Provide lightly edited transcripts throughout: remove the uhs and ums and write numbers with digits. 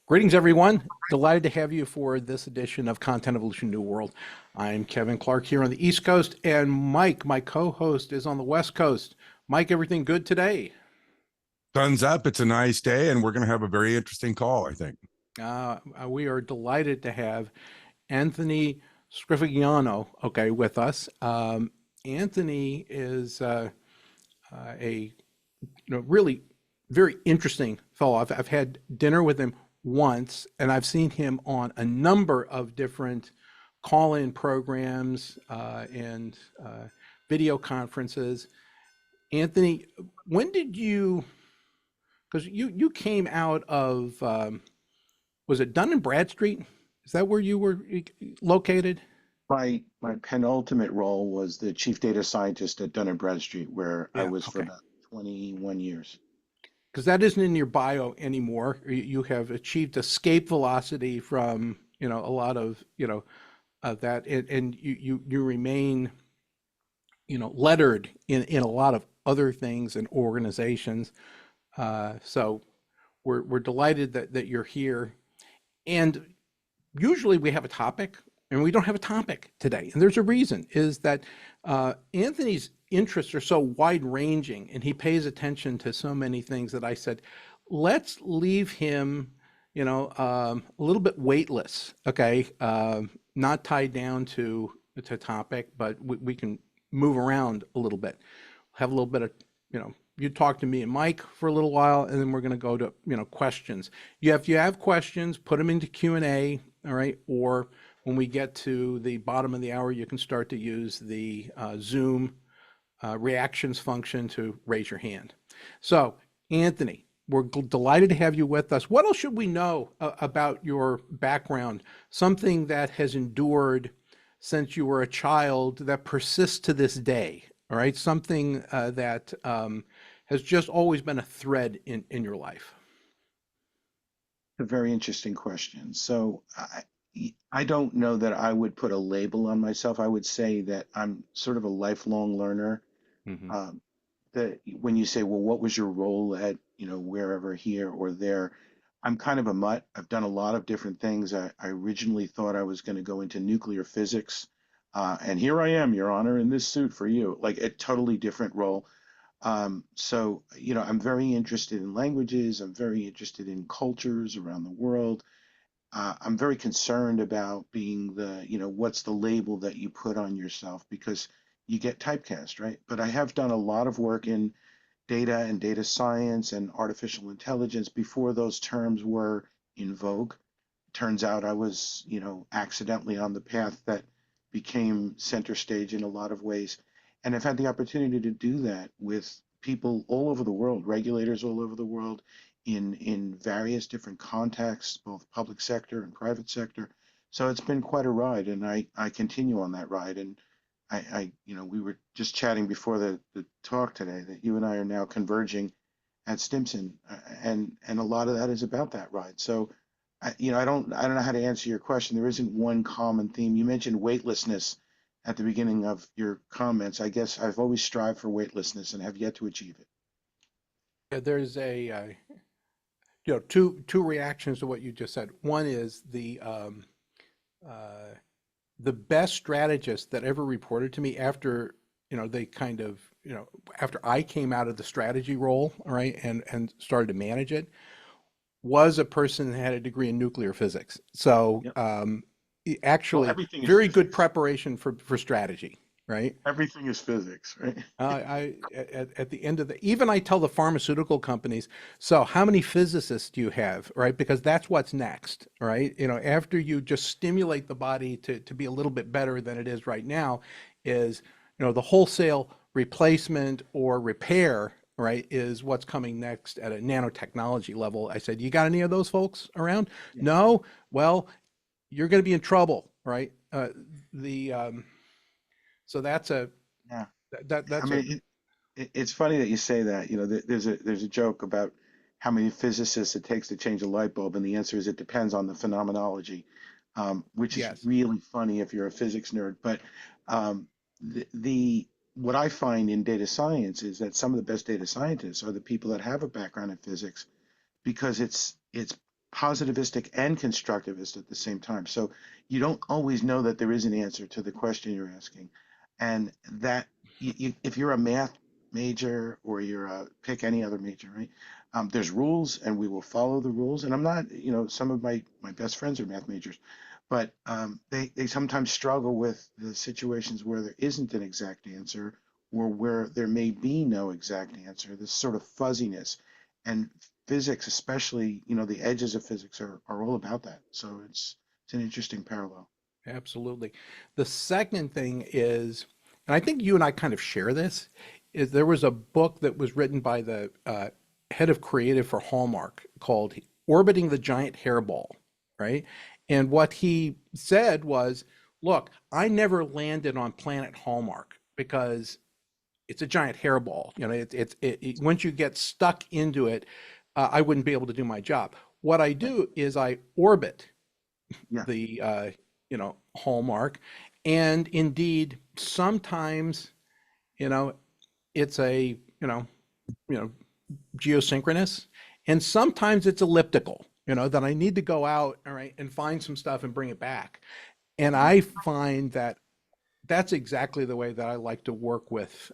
Greetings, everyone. Delighted to have you for this edition of Content Evolution New World. I'm Kevin Clark here on the East Coast, and Mike, my co-host, is on the West Coast. Mike, everything good today? Sun's up. It's a nice day, and we're going to have a very interesting call, I think. We are delighted to have Anthony Scriffignano, with us. Anthony is a really very interesting fellow. I've had dinner with him once, and I've seen him on a number of different call-in programs and video conferences. Anthony, when did you, because you came out of, was it Dun and Bradstreet? Is that where you were located? My penultimate role was the chief data scientist at Dun& Bradstreet, where I Yeah, was for okay. about 21 years. Because that isn't in your bio anymore. You have achieved escape velocity from, a lot of, that, and you remain, lettered in a lot of other things and organizations. So we're delighted that you're here. And usually we have a topic, and we don't have a topic today. And there's a reason, is that Anthony's interests are so wide-ranging, and he pays attention to so many things that I said, let's leave him, a little bit weightless, okay? Not tied down to topic, but we can move around a little bit. Have a little bit of, you talk to me and Mike for a little while, and then we're going to go to, questions. If you have questions, put them into Q&A, all right? Or when we get to the bottom of the hour, you can start to use the Zoom reactions function to raise your hand. So, Anthony, we're delighted to have you with us. What else should we know about your background? Something that has endured since you were a child that persists to this day, all right? Something that has just always been a thread in your life. A very interesting question. So I don't know that I would put a label on myself. I would say that I'm sort of a lifelong learner. Mm-hmm. That when you say, well, what was your role at, wherever here or there, I'm kind of a mutt. I've done a lot of different things. I originally thought I was going to go into nuclear physics. And here I am, Your Honor, in this suit for you, like a totally different role. I'm very interested in languages. I'm very interested in cultures around the world. I'm very concerned about being what's the label that you put on yourself because you get typecast, right? But I have done a lot of work in data and data science and artificial intelligence before those terms were in vogue. Turns out I was, accidentally on the path that became center stage in a lot of ways. And I've had the opportunity to do that with people all over the world, regulators all over the world, in various different contexts, both public sector and private sector. So it's been quite a ride, and I continue on that ride. And we were just chatting before the talk today that you and I are now converging at Stimson, and a lot of that is about that ride. So, I don't know how to answer your question. There isn't one common theme. You mentioned weightlessness at the beginning of your comments. I guess I've always strived for weightlessness and have yet to achieve it. Yeah, there's two reactions to what you just said. One is the best strategist that ever reported to me after, they kind of, after I came out of the strategy role, all right, and started to manage it, was a person that had a degree in nuclear physics. So Yep. Well, actually, everything is very good physics. preparation for strategy, right? Everything is physics, right? At the end of even I tell the pharmaceutical companies, so how many physicists do you have, right? Because that's what's next, right? After you just stimulate the body to be a little bit better than it is right now, is, the wholesale replacement or repair, right, is what's coming next at a nanotechnology level. I said, you got any of those folks around? Yeah. No? Well, you're going to be in trouble, right? The so that's a Yeah. I that's a mean, it's funny that you say that. There's a joke about how many physicists it takes to change a light bulb, and the answer is it depends on the phenomenology, which is yes. really funny if you're a physics nerd. But um, the what I find in data science is that some of the best data scientists are the people that have a background in physics because it's positivistic and constructivist at the same time. So you don't always know that there is an answer to the question you're asking. And that if you're a math major or you're a pick any other major, right? There's rules and we will follow the rules. And I'm not, some of my best friends are math majors, but they sometimes struggle with the situations where there isn't an exact answer or where there may be no exact answer, this sort of fuzziness. And physics, especially, the edges of physics are all about that. So it's an interesting parallel. Absolutely. The second thing is, and I think you and I kind of share this, is there was a book that was written by the head of creative for Hallmark called Orbiting the Giant Hairball, right? And what he said was, look, I never landed on Planet Hallmark because it's a giant hairball. Once you get stuck into it, I wouldn't be able to do my job. What I Right. do is I orbit Yeah. the hallmark, and indeed sometimes you know it's a you know geosynchronous, and sometimes it's elliptical, that I need to go out, all right, and find some stuff and bring it back. And Mhm. I find that that's exactly the way that I like to work with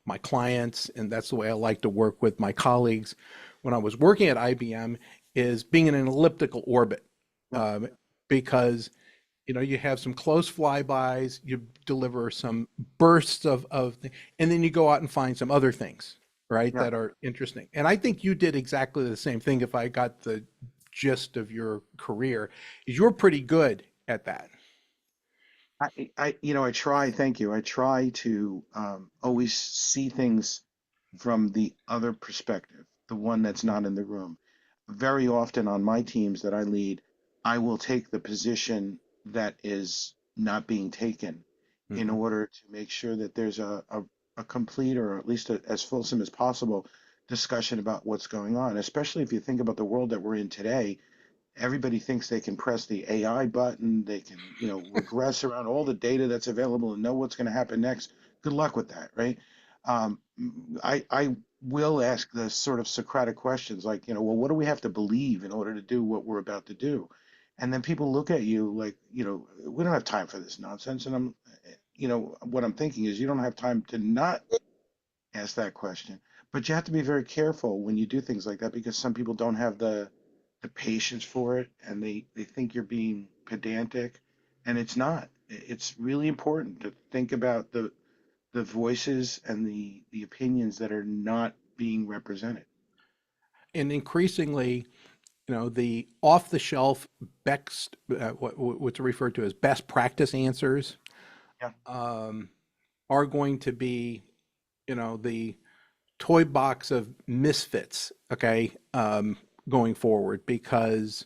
my clients, and that's the way I like to work with my colleagues when I was working at IBM, is being in an elliptical orbit, Yeah. um, because you have some close flybys, you deliver some bursts and then you go out and find some other things, right, Yeah. that are interesting. And I think you did exactly the same thing, if I got the gist of your career, is you're pretty good at that. I try, thank you. I try to always see things from the other perspective, the one that's not in the room. Very often on my teams that I lead, I will take the position that is not being taken in Hmm. order to make sure that there's a complete or at least as fulsome as possible discussion about what's going on, especially if you think about the world that we're in today. Everybody thinks they can press the AI button, they can, regress around all the data that's available and know what's going to happen next. Good luck with that, right? Um, I will ask the sort of Socratic questions like, well, what do we have to believe in order to do what we're about to do? And then people look at you like, we don't have time for this nonsense. And what I'm thinking is you don't have time to not ask that question. But you have to be very careful when you do things like that because some people don't have the patience for it and they think you're being pedantic and it's not. It's really important to think about the voices and the opinions that are not being represented. And increasingly, the off-the-shelf best, what's referred to as best practice answers, Yeah. um, are going to be, the toy box of misfits, okay, going forward, because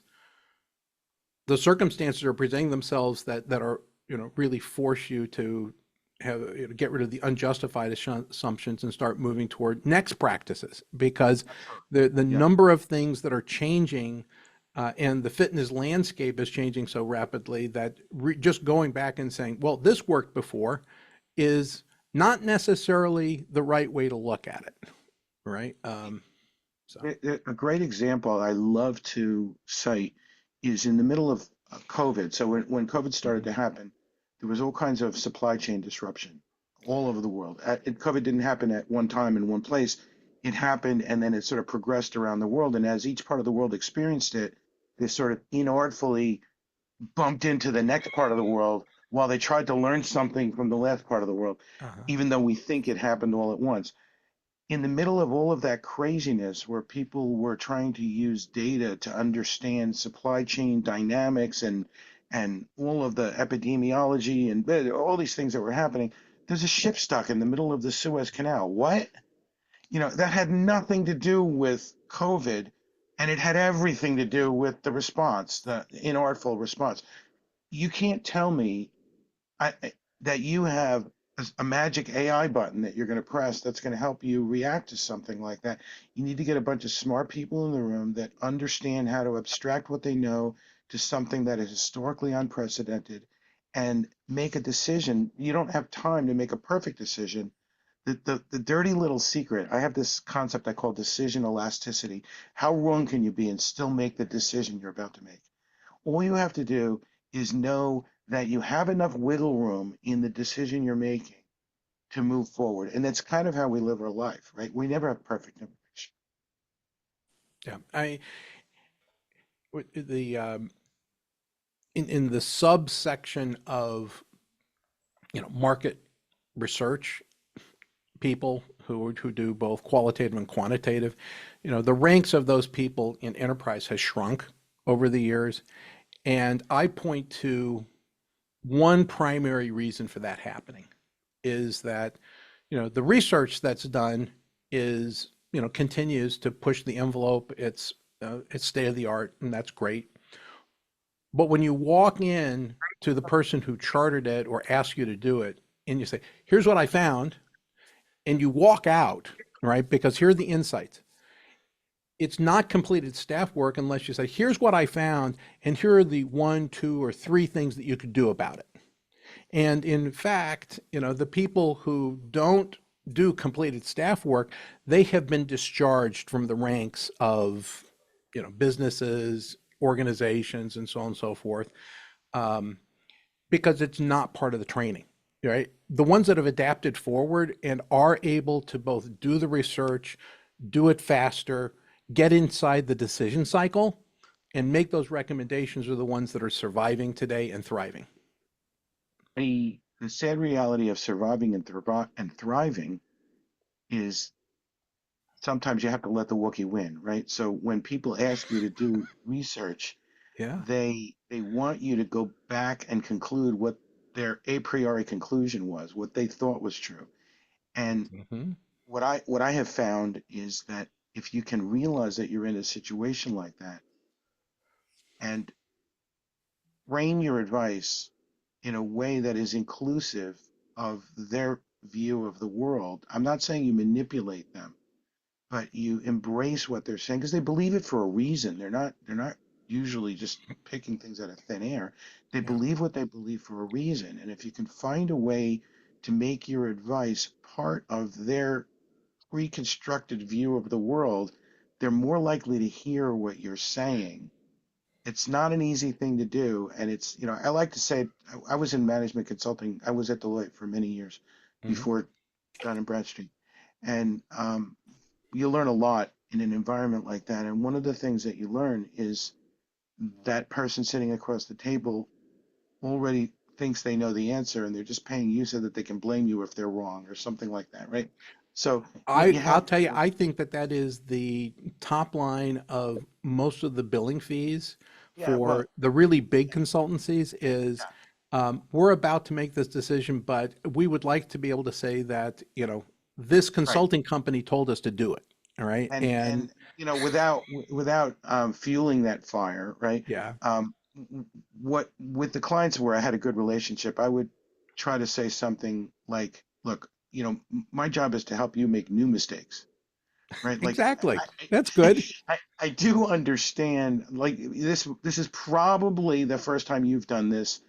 the circumstances are presenting themselves that are, really force you to have, get rid of the unjustified assumptions and start moving toward next practices, because Absolutely. the Yeah. number of things that are changing, and the fitness landscape is changing so rapidly that just going back and saying, well, this worked before, is not necessarily the right way to look at it, right? So. A great example I love to cite is in the middle of COVID. So when COVID started Mhm. to happen, there was all kinds of supply chain disruption all over the world. COVID didn't happen at one time in one place. It happened and then it sort of progressed around the world. And as each part of the world experienced it, they sort of inartfully bumped into the next part of the world while they tried to learn something from the last part of the world, Uh-huh. even though we think it happened all at once in the middle of all of that craziness where people were trying to use data to understand supply chain dynamics and all of the epidemiology and all these things that were happening, there's a ship stuck in the middle of the Suez Canal. What? That had nothing to do with COVID, and it had everything to do with the response, the inartful response. You can't tell me that you have a magic AI button that you're going to press that's going to help you react to something like that. You need to get a bunch of smart people in the room that understand how to abstract what they know to something that is historically unprecedented and make a decision. You don't have time to make a perfect decision. the dirty little secret, I have this concept I call decision elasticity. How wrong can you be and still make the decision you're about to make? All you have to do is know that you have enough wiggle room in the decision you're making to move forward. And that's kind of how we live our life, right? We never have perfect information. Yeah, the in the subsection of market research people who do both qualitative and quantitative, the ranks of those people in enterprise has shrunk over the years, and I point to one primary reason for that happening is that the research that's done is continues to push the envelope. It's state of the art, and that's great. But when you walk in to the person who chartered it or asked you to do it, and you say, "Here's what I found," and you walk out, right? Because here are the insights. It's not completed staff work unless you say, "Here's what I found, and here are the one, two, or three things that you could do about it." And in fact, the people who don't do completed staff work, they have been discharged from the ranks of, businesses, organizations, and so on and so forth, um, because it's not part of the training, right? The ones that have adapted forward and are able to both do the research, do it faster, get inside the decision cycle, and make those recommendations are the ones that are surviving today and thriving. The sad reality of surviving and thriving is sometimes you have to let the Wookiee win, right? So when people ask you to do research, Yeah. they want you to go back and conclude what their a priori conclusion was, what they thought was true. And Mm-hmm. what I have found is that if you can realize that you're in a situation like that and frame your advice in a way that is inclusive of their view of the world, I'm not saying you manipulate them, but you embrace what they're saying because they believe it for a reason. They're not usually just picking things out of thin air. They Yeah. believe what they believe for a reason. And if you can find a way to make your advice part of their pre-constructed view of the world, they're more likely to hear what you're saying. It's not an easy thing to do. And I like to say, I was in management consulting. I was at Deloitte for many years Mm-hmm. before Dun& and Bradstreet. And you learn a lot in an environment like that. And one of the things that you learn is that person sitting across the table already thinks they know the answer and they're just paying you so that they can blame you if they're wrong or something like that, right? So you I'll have tell you, to, I think that is the top line of most of the billing fees yeah, for well, the really big consultancies is, yeah, we're about to make this decision, but we would like to be able to say that, this right. consulting company told us to do it. All right. And Without fueling that fire, right? yeah, What with the clients where I had a good relationship, I would try to say something like, "Look, my job is to help you make new mistakes." Right? Like exactly. That's I, good. I do understand. Like this is probably the first time you've done this.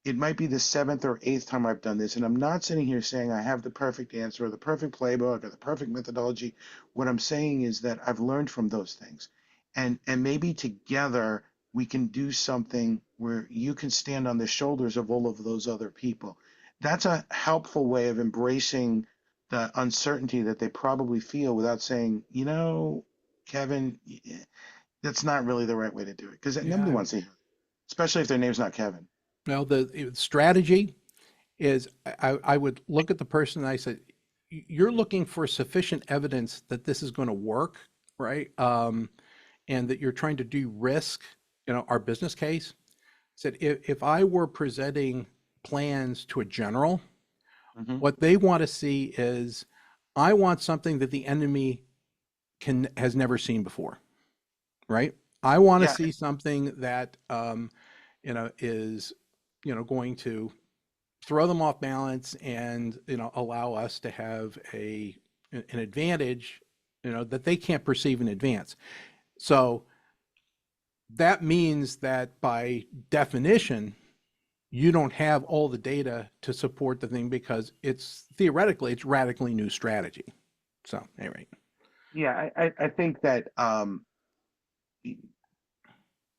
It might be the seventh or eighth time I've done this, and I'm not sitting here saying I have the perfect answer or the perfect playbook or the perfect methodology. What I'm saying is that I've learned from those things, and maybe together we can do something where you can stand on the shoulders of all of those other people. That's a helpful way of embracing the uncertainty that they probably feel without saying, Kevin, that's not really the right way to do it because nobody Yeah. wants to hear, it, especially if their name's not Kevin. Well, the strategy is I would look at the person and I said, "You're looking for sufficient evidence that this is going to work, right? And that you're trying to de-risk, our business case." I said, if I were presenting plans to a general, Hmm. what they want to see is, I want something that the enemy has never seen before, right? I want to Yeah, see something that is going to throw them off balance and allow us to have an advantage that they can't perceive in advance. So that means that by definition you don't have all the data to support the thing because it's theoretically it's radically new strategy. So anyway, Yeah, I think that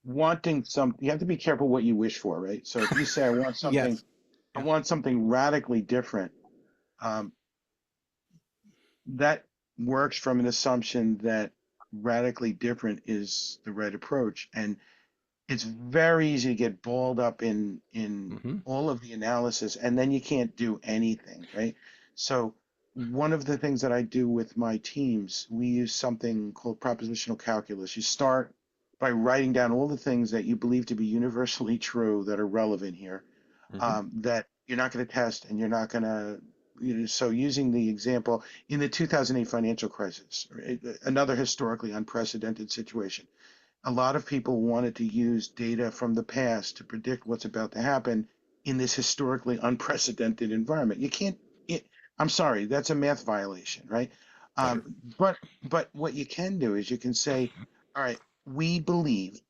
wanting some, you have to be careful what you wish for, right? So if you say yes, I yeah, want something radically different, um, that works from an assumption that radically different is the right approach. And it's very easy to get balled up in hmm all of the analysis, and then you can't do anything, right? So one of the things that I do with my teams, we use something called propositional calculus. You start by writing down all the things that you believe to be universally true that are relevant here, hmm that you're not going to test and you're not going to, so using the example in the 2008 financial crisis, right, another historically unprecedented situation, a lot of people wanted to use data from the past to predict what's about to happen in this historically unprecedented environment. You can't. It, I'm sorry, that's a math violation, right? Right. But what you can do is you can say, all right, we believe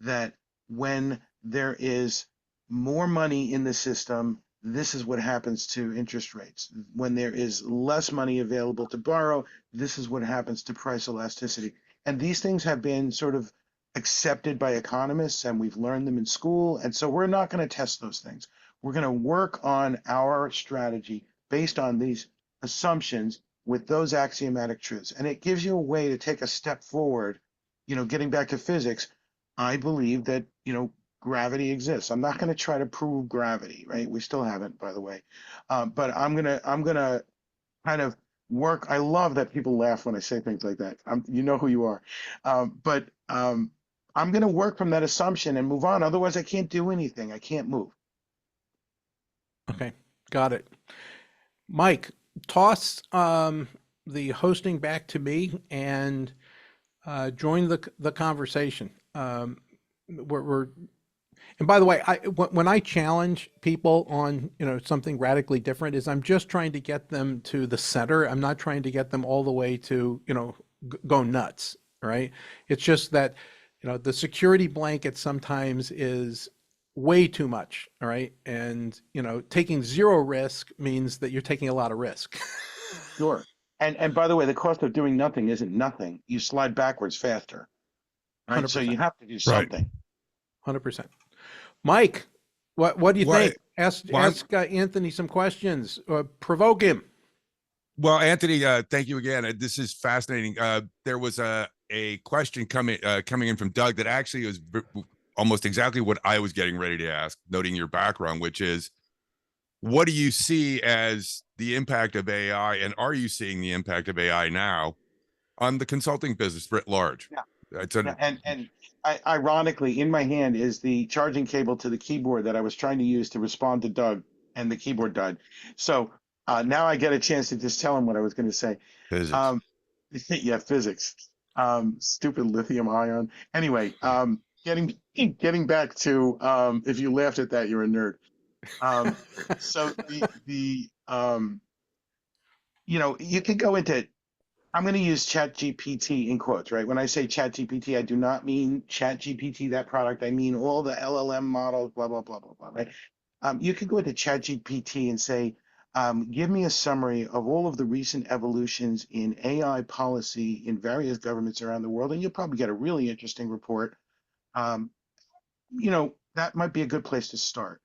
that when there is more money in the system, this is what happens to interest rates. When there is less money available to borrow, this is what happens to price elasticity. And these things have been sort of accepted by economists, and we've learned them in school. And so we're not going to test those things. We're going to work on our strategy based on these assumptions with those axiomatic truths. And it gives you a way to take a step forward, getting back to physics. I believe that, gravity exists. I'm not going to try to prove gravity, right? We still haven't, by the way. But I'm gonna kind of work. I love that people laugh when I say things like that. You know who you are. But I'm gonna work from that assumption and move on. Otherwise, I can't do anything. I can't move. okay, got it. Mike, toss the hosting back to me and join the conversation. We're and by the way, when I challenge people on something radically different, is I'm just trying to get them to the center. I'm not trying to get them all the way to go nuts. Right? It's just that the security blanket sometimes is way too much. All right, and taking zero risk means that you're taking a lot of risk. Sure. And by the way, the cost of doing nothing isn't nothing. You slide backwards faster, right? So you 100%, have to do Right. something. 100%. Mike, what do you Well, think? Ask well, I'm- ask Anthony some questions. Provoke him. well, Anthony, thank you again. This is fascinating. There was a question coming in from Doug that actually was almost exactly what I was getting ready to ask, noting your background, which is, what do you see as the impact of AI, and are you seeing the impact of AI now on the consulting business writ large? Yeah. It's a Yeah, and ironically, in my hand is the charging cable to the keyboard that I was trying to use to respond to Doug, and the keyboard died. So now I get a chance to just tell him what I was going to say. physics. Um, yeah, physics. Stupid lithium ion. Anyway, getting back to if you laughed at that, you're a nerd. Um, so you could go into, I'm going to use ChatGPT in quotes, right? When I say ChatGPT, I do not mean ChatGPT, that product. I mean all the LLM models, blah, blah, blah, blah, blah, right? You could go into ChatGPT and say, give me a summary of all of the recent evolutions in AI policy in various governments around the world, and you'll probably get a really interesting report. Um, that might be a good place to start.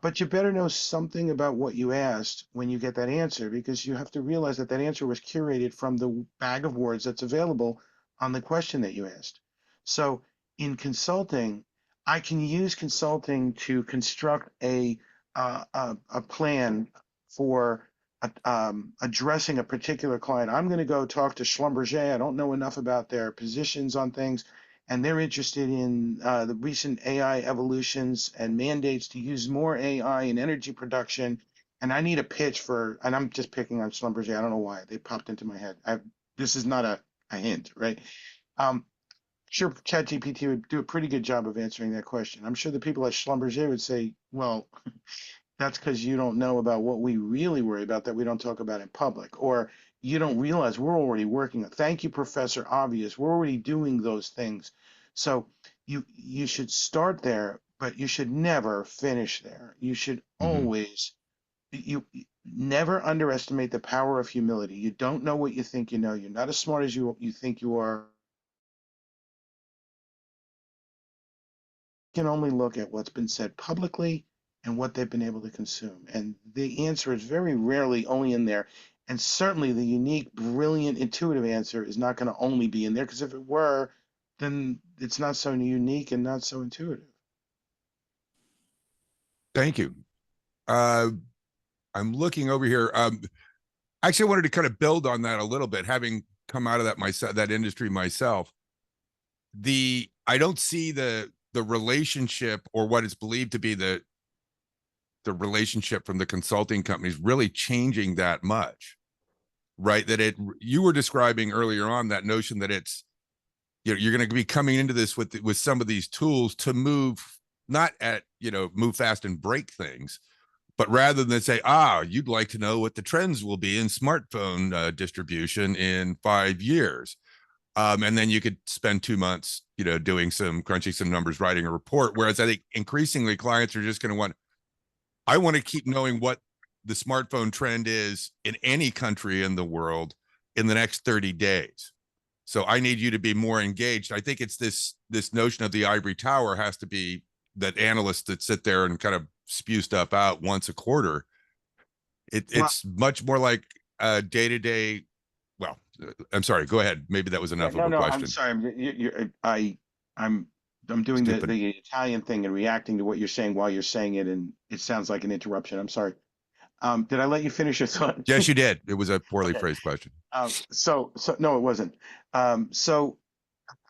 But you better know something about what you asked when you get that answer, because you have to realize that that answer was curated from the bag of words that's available on the question that you asked. So in consulting, I can use consulting to construct a plan for addressing a particular client. I'm going to go talk to Schlumberger. I don't know enough about their positions on things, and they're interested in the recent AI evolutions and mandates to use more AI in energy production. And I need a pitch for, and I'm just picking on Schlumberger. I don't know why they popped into my head. This is not a hint, right? Um, sure, ChatGPT would do a pretty good job of answering that question. I'm sure the people at Schlumberger would say, well, that's because you don't know about what we really worry about that we don't talk about in public, or you don't realize we're already working. Thank you, Professor Obvious. We're already doing those things. So you should start there, but you should never finish there. You should Hmm. always, you never underestimate the power of humility. You don't know what you think you know. You're not as smart as you think you are. You can only look at what's been said publicly and what they've been able to consume. And the answer is very rarely only in there. And certainly the unique, brilliant, intuitive answer is not going to only be in there, because if it were, then it's not so unique and not so intuitive. Thank you. Uh, I'm looking over here. Actually, I wanted to kind of build on that a little bit, having come out of that industry myself. I don't see the relationship, or what is believed to be the relationship from the consulting companies, really changing that much, right? You were describing earlier on that notion that you're going to be coming into this with some of these tools to move, not at, move fast and break things, but rather than say, you'd like to know what the trends will be in smartphone distribution in 5 years. And then you could spend 2 months, doing crunching some numbers, writing a report. Whereas I think increasingly clients are just going to I want to keep knowing what the smartphone trend is in any country in the world in the next 30 days. So I need you to be more engaged. I think it's this notion of the ivory tower has to be that analysts that sit there and kind of spew stuff out once a quarter. Well, It's much more like a day-to-day. Well, I'm sorry, go ahead. Maybe that was yeah, enough of no, a no, I'm question. sorry. I'm I'm doing Stupid. the Italian thing and reacting to what you're saying while you're saying it, and it sounds like an interruption. I'm sorry. Did I let you finish your thought? Yes, you did. It was a poorly Okay. phrased question. So no, it wasn't. So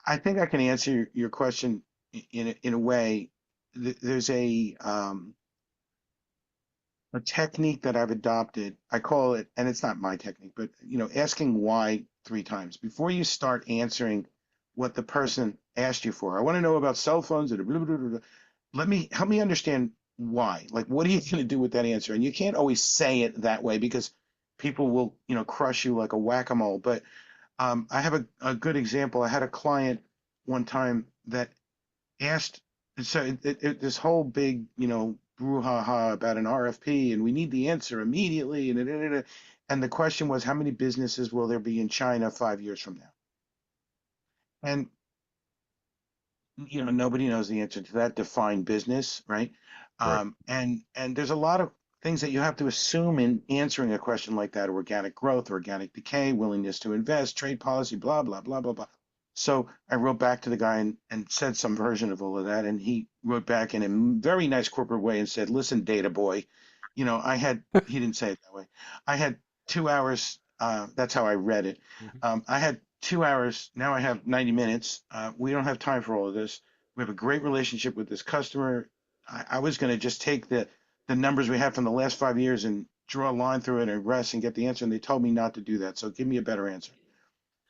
I think I can answer your question in a way. There's a technique that I've adopted. I call it, and it's not my technique, but asking why 3 times before you start answering what the person asked you for. I want to know about cell phones and blah, blah, blah, blah. Help me understand why. Like, what are you going to do with that answer? And you can't always say it that way because people will, crush you like a whack-a-mole. But I have a good example. I had a client one time that asked, so this whole big, brouhaha about an RFP, and we need the answer immediately, and and the question was, how many businesses will there be in China 5 years from now? And nobody knows the answer to that. Define business, right? Right. And there's a lot of things that you have to assume in answering a question like that: organic growth, organic decay, willingness to invest, trade policy, blah blah blah blah blah. So I wrote back to the guy and said some version of all of that, and he wrote back in a very nice corporate way and said, "Listen, data boy, he didn't say it that way. I had 2 hours. That's how I read it. I had 2 hours. Now I have 90 minutes. We don't have time for all of this. We have a great relationship with this customer. I was going to just take the numbers we have from the last 5 years and draw a line through it and rest and get the answer. And they told me not to do that. So give me a better answer."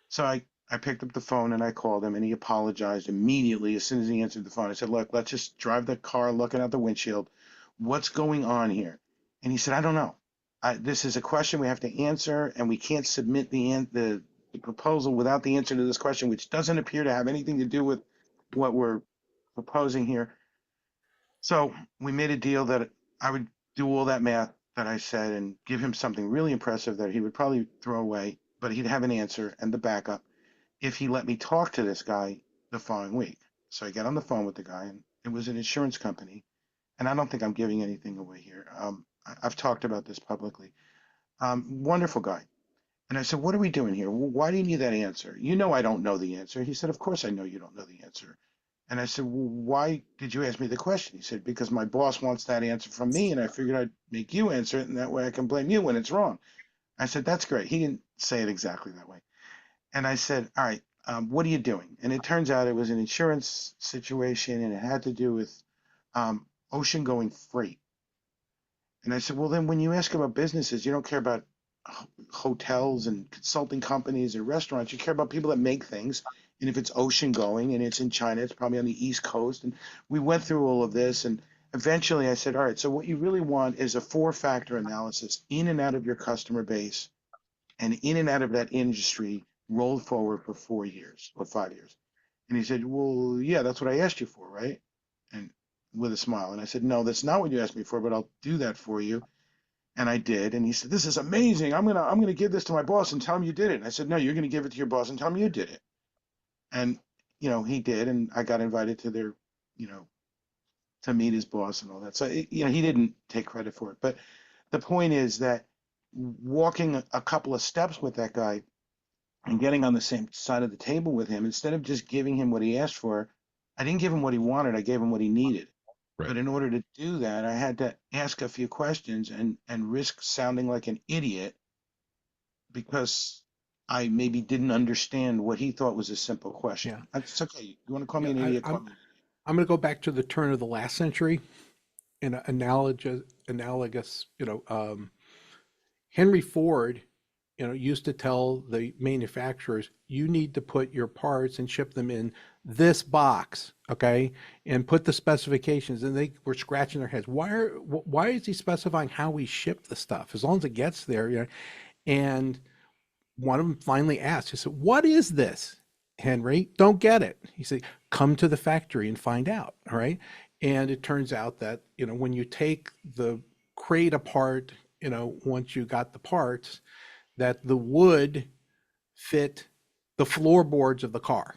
So I picked up the phone and I called him, and he apologized immediately as soon as he answered the phone. I said, "Look, let's just drive the car looking out the windshield. What's going on here?" And he said, "I don't know. This is a question we have to answer, and we can't submit the proposal without the answer to this question, which doesn't appear to have anything to do with what we're proposing here." So we made a deal that I would do all that math that I said and give him something really impressive that he would probably throw away, but he'd have an answer and the backup if he let me talk to this guy the following week. So I got on the phone with the guy, and it was an insurance company. And I don't think I'm giving anything away here. I've talked about this publicly. Wonderful guy. And I said, "What are we doing here? Why do you need that answer? You know I don't know the answer." He said, "Of course I know you don't know the answer." And I said, "Well, why did you ask me the question?" He said, "Because my boss wants that answer from me, and I figured I'd make you answer it, and that way I can blame you when it's wrong." I said, "That's great." He didn't say it exactly that way. And I said, "All right, what are you doing?" And it turns out it was an insurance situation, and it had to do with ocean going freight. And I said, "Well, then when you ask about businesses, you don't care about hotels and consulting companies or restaurants. You care about people that make things. And if it's ocean going and it's in China, it's probably on the East Coast." And we went through all of this. And eventually I said, "All right, so what you really want is a 4-factor analysis in and out of your customer base and in and out of that industry rolled forward for 4 years or 5 years." And he said, "Well, yeah, that's what I asked you for, right?" And with a smile. And I said, no, that's not what you asked me for, but I'll do that for you. And I did. And he said, this is amazing. I'm gonna give this to my boss and tell him you did it. And I said, no, you're gonna give it to your boss and tell him you did it. And he did, and I got invited to their, you know, to meet his boss and all that. So he didn't take credit for it. But the point is that walking a couple of steps with that guy and getting on the same side of the table with him, instead of just giving him what he asked for, I didn't give him what he wanted. I gave him what he needed. Right. But in order to do that, I had to ask a few questions and risk sounding like an idiot because I maybe didn't understand what he thought was a simple question. Yeah. It's okay. You want to call Yeah, me an idiot? Call me an idiot. I'm going to go back to the turn of the last century in an analogous, Henry Ford, used to tell the manufacturers, you need to put your parts and ship them in this box, okay, and put the specifications. And they were scratching their heads. Why is he specifying how we ship the stuff? As long as it gets there, And one of them finally asked, he said, what is this, Henry? Don't get it. He said, come to the factory and find out. All right. And it turns out that, when you take the crate apart, once you got the parts, that the wood fit the floorboards of the car,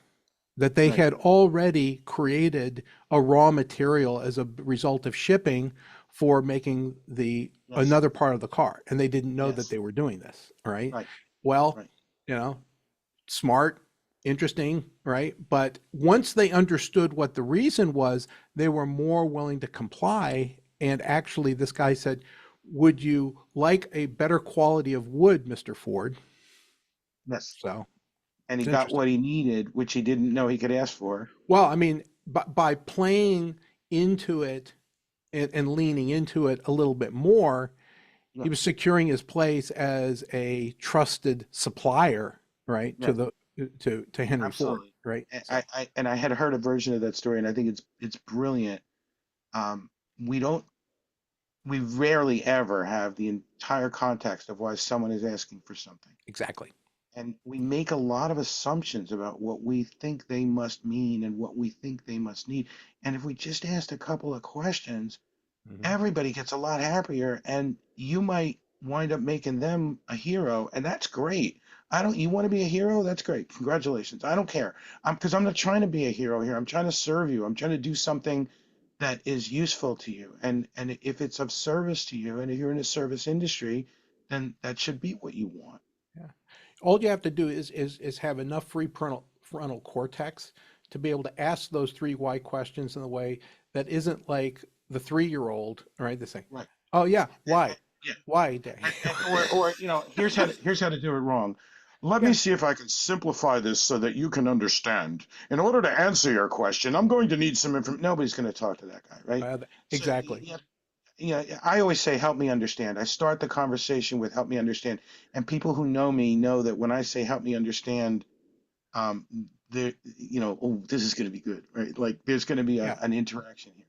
that they Right. had already created a raw material as a result of shipping for making Yes. another part of the car. And they didn't know that Yes. they were doing this. All right. Right. Well, Right. Smart, interesting, right? But once they understood what the reason was, they were more willing to comply. And actually, this guy said, would you like a better quality of wood, Mr. Ford? Yes. So And he it's got interesting. what he needed, which he didn't know he could ask for. Well, I mean, by playing into it and leaning into it a little bit more, he was Yes. securing his place as a trusted supplier, right, Yes. to Henry Ford, Absolutely. right? And So I had heard a version of that story, and I think it's brilliant. Um, we don't we rarely ever have the entire context of why someone is asking for something. exactly. And we make a lot of assumptions about what we think they must mean and what we think they must need. And if we just asked a couple of questions, Mhm. everybody gets a lot happier, and you might wind up making them a hero, and that's great. I don't, You want to be a hero? That's great. Congratulations. I don't care. Because I'm not trying to be a hero here. I'm trying to serve you. I'm trying to do something that is useful to you. And if it's of service to you, and if you're in a service industry, then that should be what you want. Yeah. All you have to do is have enough free frontal cortex to be able to ask those three why questions in a way that isn't like the 3-year-old, right? They say, Right. "Oh yeah, why, Yeah. why, Daddy?" Or here's how to do it wrong. Let me Yeah, see if I can simplify this so that you can understand. In order to answer your question, I'm going to need some information. Nobody's going to talk to that guy, right? So exactly. I always say, help me understand. I start the conversation with help me understand. And people who know me know that when I say help me understand, um, there, oh, this is going to be good, right? Like there's going to be Yeah. an interaction here.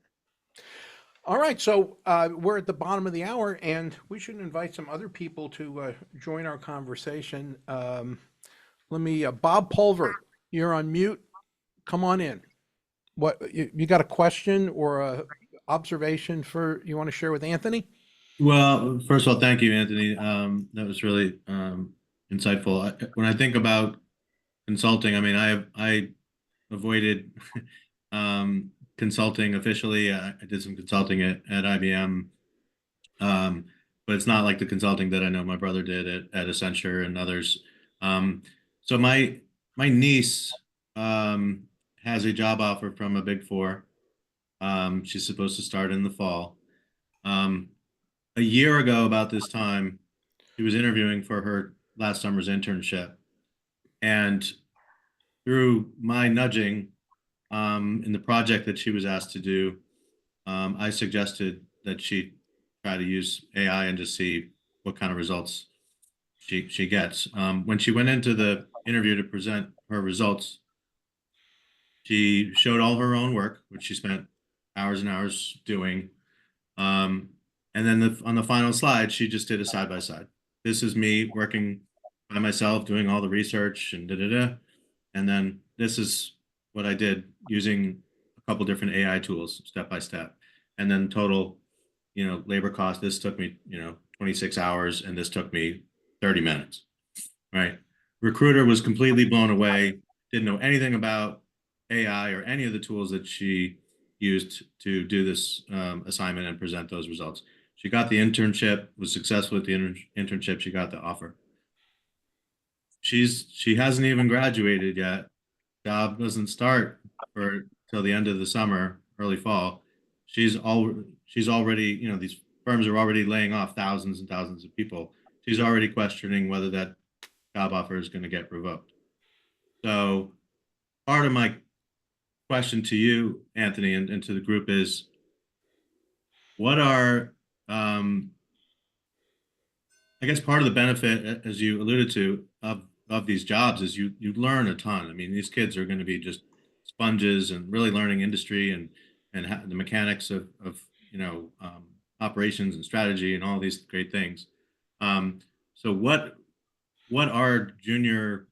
All right, so we're at the bottom of the hour, and we should invite some other people to join our conversation. Bob Pulver, you're on mute. Come on in. What you got a question or a observation you want to share with Anthony? Well, first of all, thank you, Anthony. That was really insightful. When I think about consulting, I mean, I avoided consulting officially. I did some consulting at IBM, but it's not like the consulting that I know my brother did at Accenture and others. Um, so my niece has a job offer from a Big Four. She's supposed to start in the fall. Um, a year ago, about this time, she was interviewing for her last summer's internship. And through my nudging in the project that she was asked to do, I suggested that she try to use AI and just see what kind of results she gets. When she went into the interview to present her results, she showed all her own work, which she spent hours and hours doing. Um, and then on the final slide, she just did a side by side. This is me working by myself, doing all the research and da da da. And then this is what I did using a couple different AI tools step by step. and then total, labor cost, this took me, 26 hours, and this took me 30 minutes, right? Recruiter was completely blown away, didn't know anything about AI or any of the tools that she used to do this assignment and present those results. She got the internship, was successful with the internship. She got the offer. She hasn't even graduated yet. Job doesn't start for till the end of the summer, early fall. She's already, these firms are already laying off thousands and thousands of people. She's already questioning whether that job offer is going to get revoked. So part of my question to you, Anthony, and to the group is, what are I guess part of the benefit, as you alluded to, of these jobs is you learn a ton. I mean, these kids are going to be just sponges and really learning industry and the mechanics of operations and strategy and all these great things. So what are junior,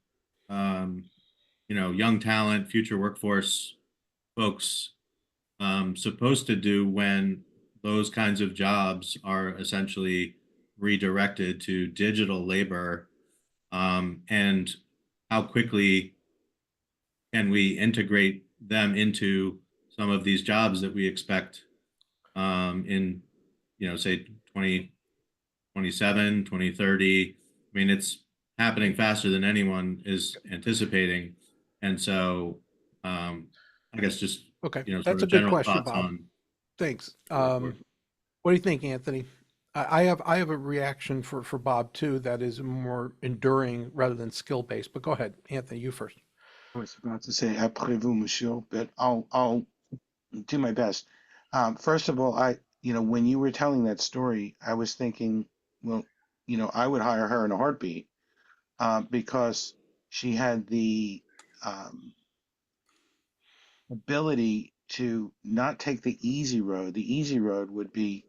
young talent, future workforce folks supposed to do when those kinds of jobs are essentially redirected to digital labor, and how quickly can we integrate them into some of these jobs that we expect in, say 2027, 2030. I mean, it's happening faster than anyone is anticipating. And so I guess just, Okay, sort that's a of good general question, thoughts Bob. on Thanks. work. What do you think, Anthony? I have a reaction for Bob too that is more enduring rather than skill based. But go ahead, Anthony, you first. I was about to say après vous, monsieur, but I'll do my best. First of all, when you were telling that story, I was thinking, well, I would hire her in a heartbeat, because she had the um, ability to not take the easy road. The easy road would be,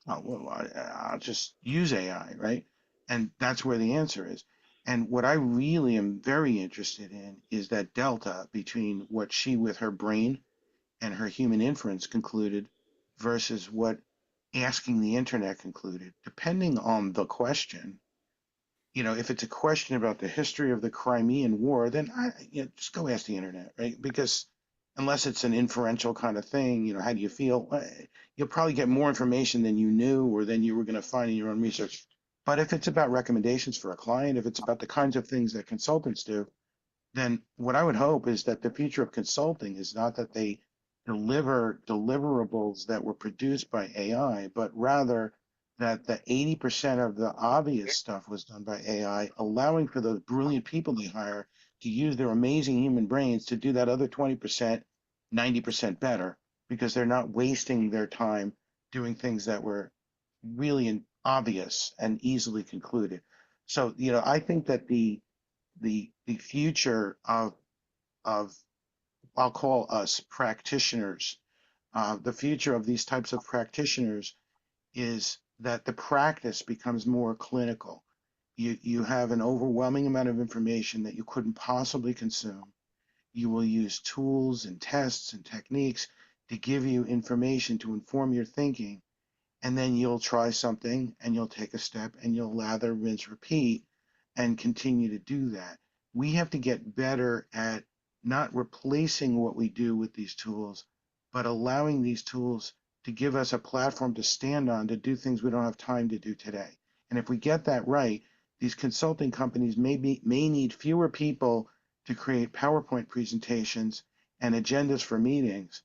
well, I'll just use AI, right? And that's where the answer is. And what I really am very interested in is that delta between what she, with her brain and her human inference, concluded versus what asking the internet concluded. Depending on the question, if it's a question about the history of the Crimean War, then just go ask the internet, right? Because unless it's an inferential kind of thing, how do you feel? You'll probably get more information than you knew or than you were going to find in your own research. But if it's about recommendations for a client, if it's about the kinds of things that consultants do, then what I would hope is that the future of consulting is not that they deliver deliverables that were produced by AI, but rather that the 80% of the obvious stuff was done by AI, allowing for those brilliant people they hire to use their amazing human brains to do that other 20%, 90% better, because they're not wasting their time doing things that were really obvious and easily concluded. So, I think that the future of I'll call us practitioners, the future of these types of practitioners is that the practice becomes more clinical. You have an overwhelming amount of information that you couldn't possibly consume. You will use tools and tests and techniques to give you information to inform your thinking, and then you'll try something and you'll take a step and you'll lather, rinse, repeat, and continue to do that. We have to get better at not replacing what we do with these tools, but allowing these tools to give us a platform to stand on to do things we don't have time to do today. And if we get that right, these consulting companies may need fewer people to create PowerPoint presentations and agendas for meetings,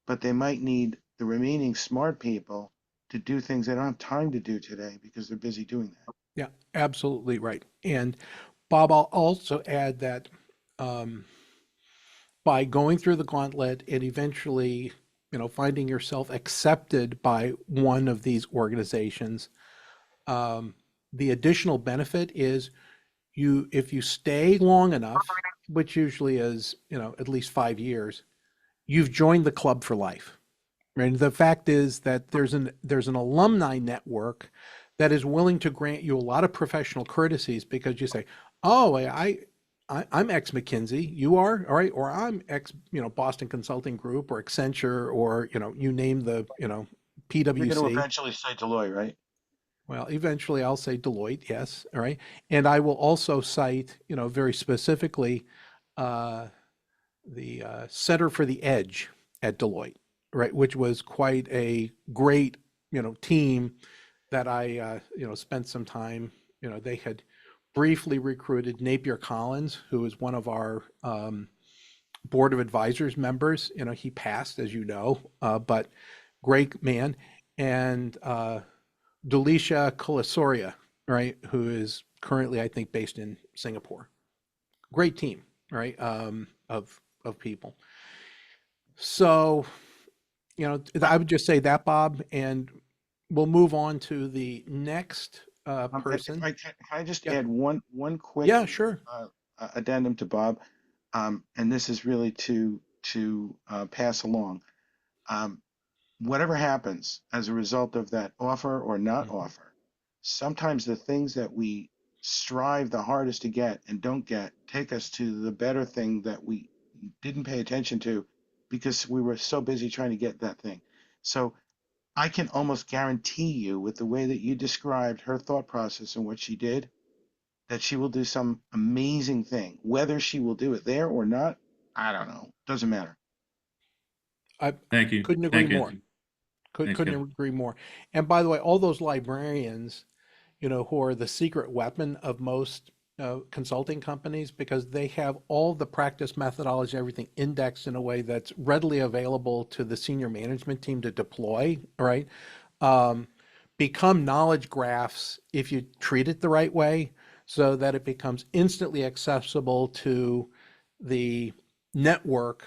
but they might need the remaining smart people to do things they don't have time to do today because they're busy doing that. Yeah, absolutely right. And Bob, I'll also add that by going through the gauntlet and eventually, finding yourself accepted by one of these organizations, the additional benefit is if you stay long enough, which usually is, at least 5 years, you've joined the club for life. Right. The fact is that there's an alumni network that is willing to grant you a lot of professional courtesies because you say, "Oh, I'm ex McKinsey, you are, all right," or "I'm ex Boston Consulting Group or Accenture or you name the You're going to PwC. eventually say Deloitte, right? Well, eventually I'll say Deloitte, yes, all right. And I will also cite, very specifically, uh, the Center for the Edge at Deloitte, right, which was quite a great, team that I, spent some time. They had briefly recruited Napier Collins, who is one of our board of advisors members. He passed, as you know, but great man. And Delisha Colasoria, right, who is currently, I think, based in Singapore. Great team, right, of people. So, I would just say that, Bob, and we'll move on to the next If person. can I just Yeah, add one quick yeah, sure. addendum to Bob, and this is really to pass along. Um, Whatever happens as a result of that offer or not Mhm. offer, sometimes the things that we strive the hardest to get and don't get take us to the better thing that we didn't pay attention to because we were so busy trying to get that thing. So I can almost guarantee you, with the way that you described her thought process and what she did, that she will do some amazing thing. Whether she will do it there or not, I don't know. Doesn't matter. I Thank you. couldn't agree Thank you, more. Anthony. Could, Thanks, couldn't Kevin. agree more. And by the way, all those librarians, who are the secret weapon of most consulting companies, because they have all the practice methodology, everything indexed in a way that's readily available to the senior management team to deploy, right? Um, become knowledge graphs if you treat it the right way, so that it becomes instantly accessible to the network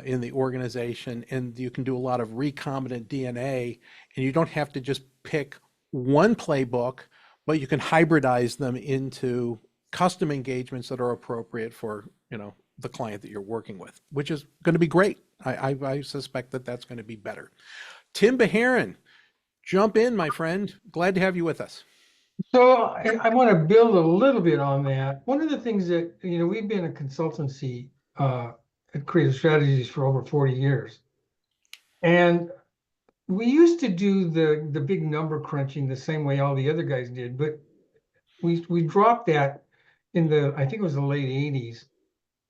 in the organization, and you can do a lot of recombinant DNA, and you don't have to just pick one playbook, but you can hybridize them into custom engagements that are appropriate for the client that you're working with, which is going to be great. I suspect that that's going to be better. Tim Beharon, jump in, my friend. Glad to have you with us. So I want to build a little bit on that. One of the things that, we've been a consultancy at Creative Strategies for over 40 years. And we used to do the big number crunching the same way all the other guys did, but we dropped that in I think it was the late 80s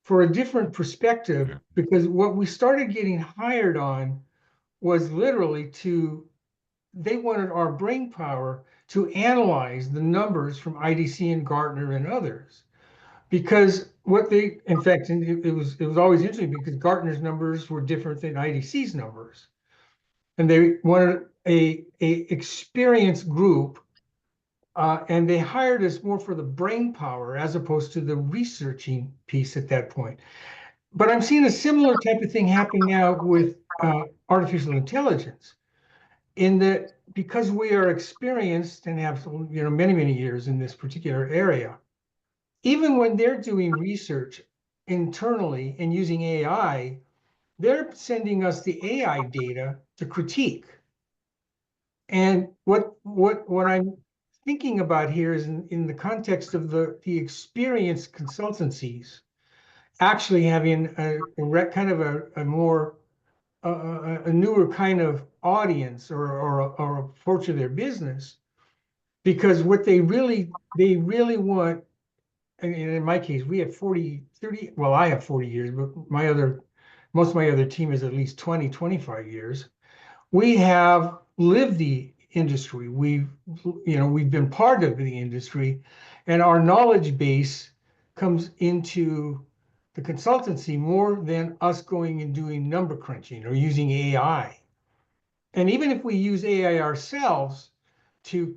for a different perspective, Yeah. because what we started getting hired on was literally they wanted our brain power to analyze the numbers from IDC and Gartner and others. Because in fact, and it was always interesting because Gartner's numbers were different than IDC's numbers. And they wanted a experienced group, and they hired us more for the brain power as opposed to the researching piece at that point. But I'm seeing a similar type of thing happening now with artificial intelligence, in that because we are experienced and have many years in this particular area, even when they're doing research internally and using AI, they're sending us the AI data to critique. And what I'm thinking about here is in the context of the experienced consultancies actually having kind of a more a newer kind of audience or approach of their business, because what they really want, and in my case, we have 30, well, I have 40 years, but most of my other team is at least 25 years. We have lived the industry. We've been part of the industry, and our knowledge base comes into the consultancy more than us going and doing number crunching or using AI. And even if we use AI ourselves to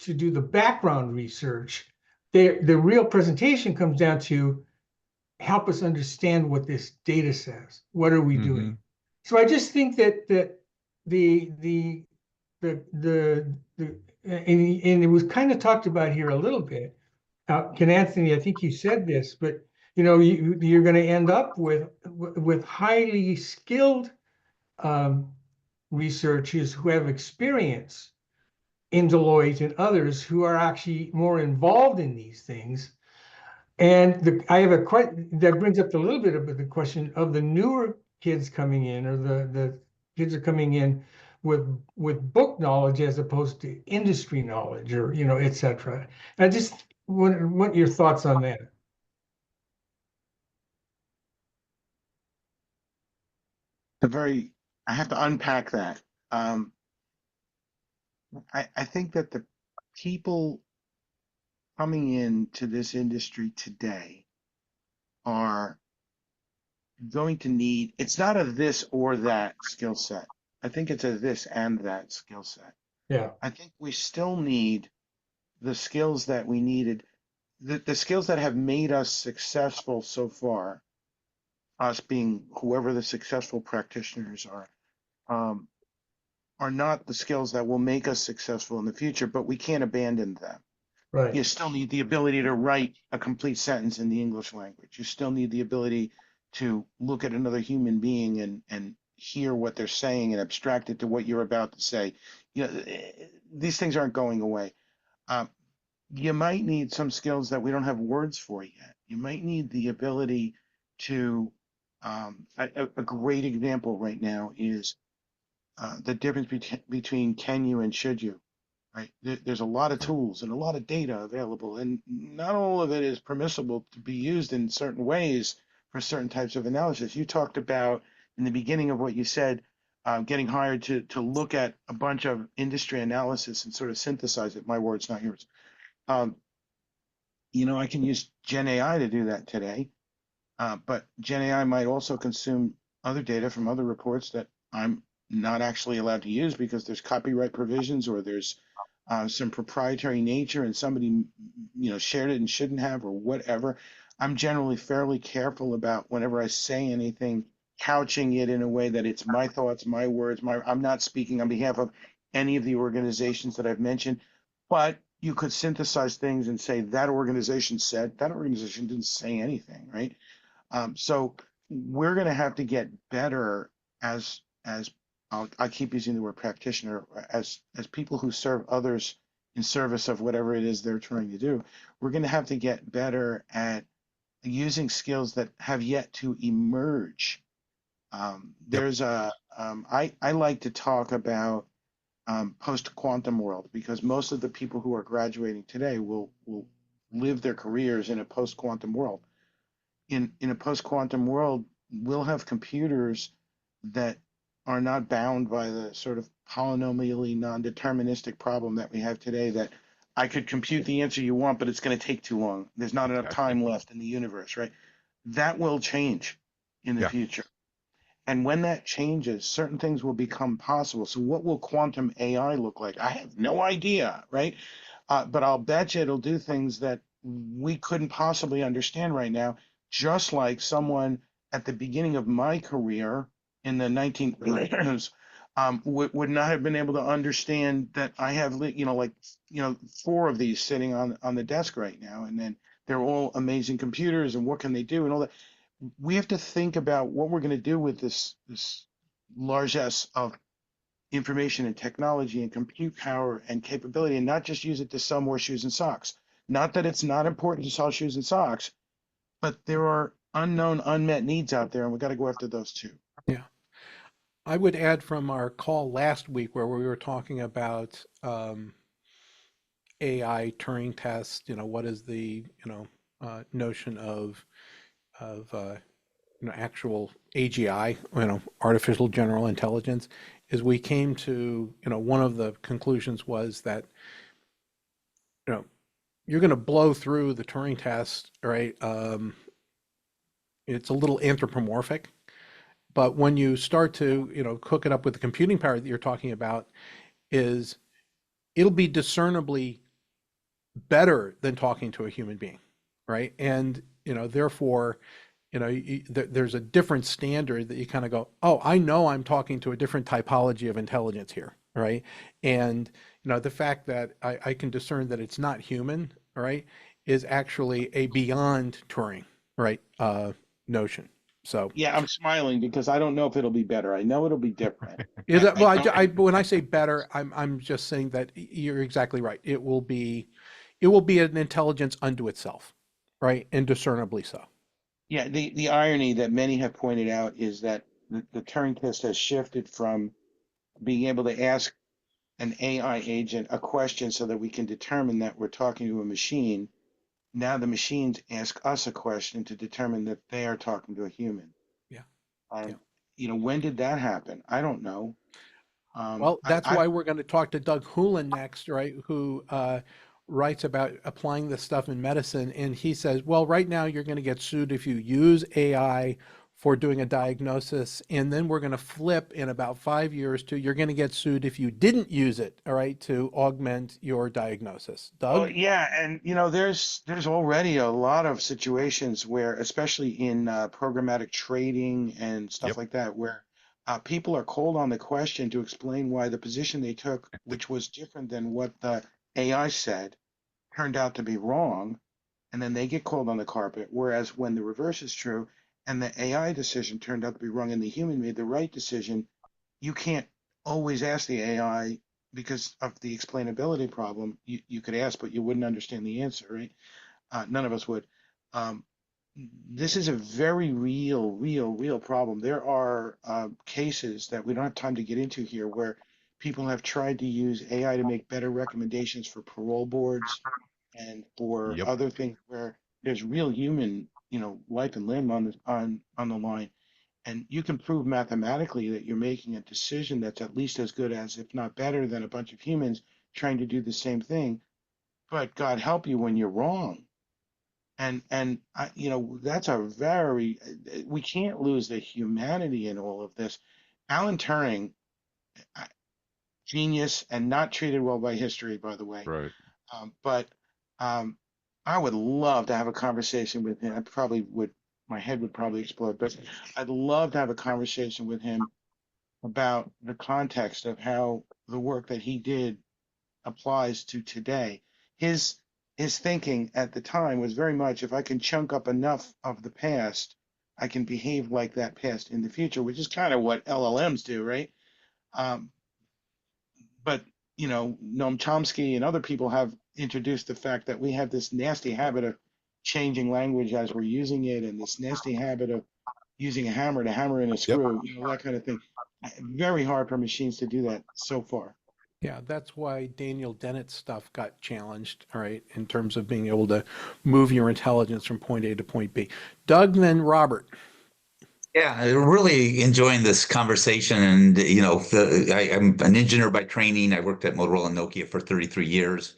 do the background research, the real presentation comes down to help us understand what this data says. What are we doing? So I just think that the and it was kind of talked about here a little bit. Can Anthony, I think you said this, but you're going to end up with highly skilled researchers who have experience in Deloitte and others who are actually more involved in these things. And I have that brings up a little bit of the question of the newer kids coming in, or the kids are coming in with book knowledge as opposed to industry knowledge, or et cetera. I just what your thoughts on that? I have to unpack that. Um, I think that the people coming into this industry today are going to need, it's not a this or that skill set. I think it's a this and that skill set. Yeah, I think we still need the skills that we needed, the skills that have made us successful so far, us being whoever the successful practitioners um, are not the skills that will make us successful in the future, but we can't abandon them. right. You still need the ability to write a complete sentence in the English language. You still need the ability to look at another human being and hear what they're saying and abstract it to what you're about to say. These things aren't going away. Um, you might need some skills that we don't have words for yet. You might need the ability to, a great example right now is the difference between can you and should you, right? There's a lot of tools and a lot of data available, and not all of it is permissible to be used in certain ways for certain types of analysis. You talked about in the beginning of what you said, getting hired to look at a bunch of industry analysis and sort of synthesize it. My words, not yours. Um, I can use Gen AI to do that today, but Gen AI might also consume other data from other reports that I'm not actually allowed to use because there's copyright provisions or there's some proprietary nature and somebody shared it and shouldn't have or whatever. I'm generally fairly careful about whenever I say anything, couching it in a way that it's my thoughts, my words, I'm not speaking on behalf of any of the organizations that I've mentioned, but you could synthesize things and say that organization said, that organization didn't say anything, right? So we're going to have to get better as I keep using the word practitioner, as people who serve others in service of whatever it is they're trying to do. We're going to have to get better at using skills that have yet to emerge. Yep. I like to talk about post-quantum world because most of the people who are graduating today will live their careers in a post-quantum world. In a post-quantum world, we'll have computers that are not bound by the sort of polynomially non-deterministic problem that we have today, that I could compute the answer you want, but it's going to take too long. There's not enough Exactly. time left in the universe, right? That will change in the Yeah. future. And when that changes, certain things will become possible. So what will quantum AI look like? I have no idea, right? But I'll bet you it'll do things that we couldn't possibly understand right now, just like someone at the beginning of my career in the 1900s would not have been able to understand that I have, four of these sitting on the desk right now. And then they're all amazing computers and what can they do and all that. We have to think about what we're going to do with this largesse of information and technology and compute power and capability, and not just use it to sell more shoes and socks. Not that it's not important to sell shoes and socks, but there are unknown, unmet needs out there, and we've got to go after those too. Yeah. I would add from our call last week where we were talking about AI Turing test, what is the, notion of actual AGI, artificial general intelligence, is we came to, one of the conclusions was that, you're going to blow through the Turing test, right? It's a little anthropomorphic, but when you start to, cook it up with the computing power that you're talking about, is it'll be discernibly better than talking to a human being, right? And, therefore, there's a different standard that you kind of go, oh, I know I'm talking to a different typology of intelligence here, right? And, the fact that I can discern that it's not human, right, is actually a beyond Turing, right, notion. So, Yeah, I'm smiling because I don't know if it'll be better. I know it'll be different. is that, well, I when I say better, I'm just saying that you're exactly right. It will be an intelligence unto itself, right, and discernibly so. Yeah, the irony that many have pointed out is that the Turing test has shifted from being able to ask an AI agent a question so that we can determine that we're talking to a machine. Now the machines ask us a question to determine that they are talking to a human. Yeah. And, Yeah. when did that happen? I don't know. Well, that's I why we're going to talk to Doug Houlihan next, right? Who writes about applying this stuff in medicine. And he says, well, right now you're going to get sued if you use AI for doing a diagnosis. And then we're going to flip in about 5 years to you're going to get sued if you didn't use it, all right, to augment your diagnosis. Well, Doug? yeah, and there's already a lot of situations where, especially in programmatic trading and stuff Yep. like that, where people are called on the question to explain why the position they took, which was different than what the AI said, turned out to be wrong, and then they get called on the carpet. Whereas when the reverse is true, and the AI decision turned out to be wrong, and the human made the right decision, you can't always ask the AI because of the explainability problem. You could ask, but you wouldn't understand the answer, right? None of us would. Um, this is a very real problem. There are cases that we don't have time to get into here where people have tried to use AI to make better recommendations for parole boards and for Yep. other things where there's real human, life and limb on the line. And you can prove mathematically that you're making a decision that's at least as good as, if not better than, a bunch of humans trying to do the same thing. But God help you when you're wrong. And that's a very, we can't lose the humanity in all of this. Alan Turing, genius and not treated well by history, by the way. Right. But um, I would love to have a conversation with him. I probably would, my head would probably explode, but I'd love to have a conversation with him about the context of how the work that he did applies to today. His his thinking at the time was very much, if I can chunk up enough of the past, I can behave like that past in the future, which is kind of what LLMs do, right? Um, but Noam Chomsky and other people have introduced the fact that we have this nasty habit of changing language as we're using it, and this nasty habit of using a hammer to hammer in a Yep. screw, that kind of thing. Very hard for machines to do that so far. Yeah, that's why Daniel Dennett's stuff got challenged, all right, in terms of being able to move your intelligence from point A to point B. Doug, then Robert. Yeah, I'm really enjoying this conversation. And, I'm an engineer by training. I worked at Motorola and Nokia for 33 years,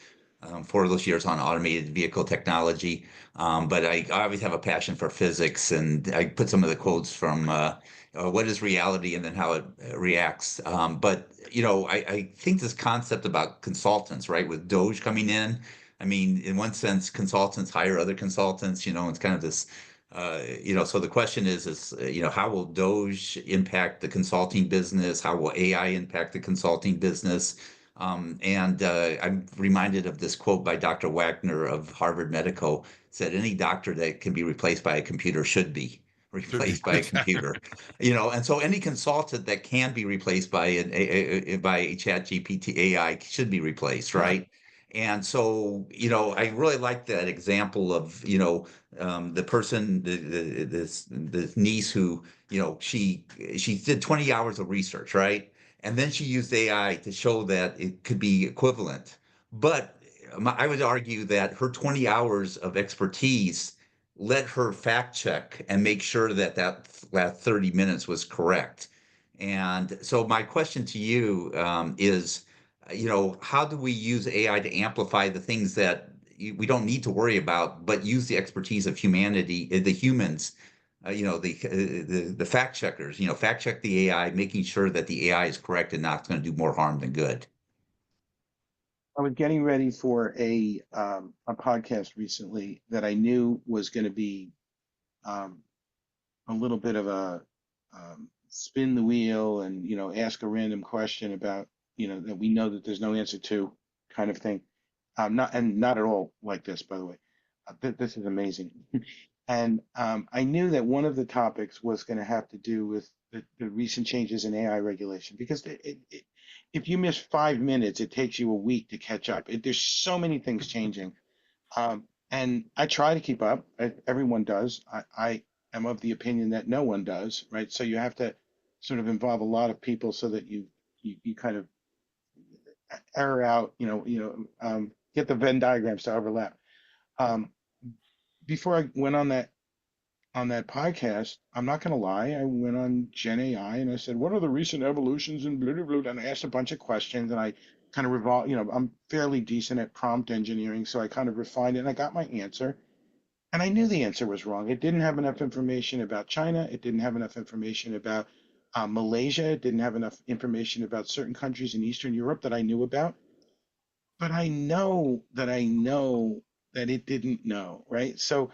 4 of those years on automated vehicle technology. But I always have a passion for physics, and I put some of the quotes from What is Reality and then How It Reacts. But I think this concept about consultants, right, with Doge coming in, I mean, in one sense, consultants hire other consultants, it's kind of this so the question is, how will Doge impact the consulting business? How will AI impact the consulting business? And I'm reminded of this quote by Dr. Wagner of Harvard Medical, said any doctor that can be replaced by a computer should be Should be. replaced by a computer. And so any consultant that can be replaced by by a chat GPT AI should be replaced, Yeah. right? And so, I really like that example of, the person, this niece who, she did 20 hours of research, right? And then she used AI to show that it could be equivalent. But I would argue that her 20 hours of expertise let her fact check and make sure that that 30 minutes was correct. And so my question to you is, how do we use AI to amplify the things that we don't need to worry about, but use the expertise of humanity, the humans, the fact checkers, fact check the AI, making sure that the AI is correct and not going to do more harm than good. I was getting ready for a podcast recently that I knew was going to be um, a little bit of a spin the wheel and ask a random question about that we know that there's no answer to, kind of thing. Not at all like this, by the way. This is amazing. And I knew that one of the topics was going to have to do with the recent changes in AI regulation, because if you miss 5 minutes, it takes you a week to catch up. There's so many things changing. And I try to keep up. Everyone does. I am of the opinion that no one does, right? So you have to sort of involve a lot of people so that you you kind of error out, get the Venn diagrams to overlap. Um, Before I went on that podcast, I'm not going to lie, I went on Gen AI and I said, what are the recent evolutions and blah, blah, blah, and I asked a bunch of questions and I kind of I'm fairly decent at prompt engineering, so I kind of refined it and I got my answer. And I knew the answer was wrong. It didn't have enough information about China. It didn't have enough information about Malaysia. It didn't have enough information about certain countries in Eastern Europe that I knew about. But I know that it didn't know, right? So,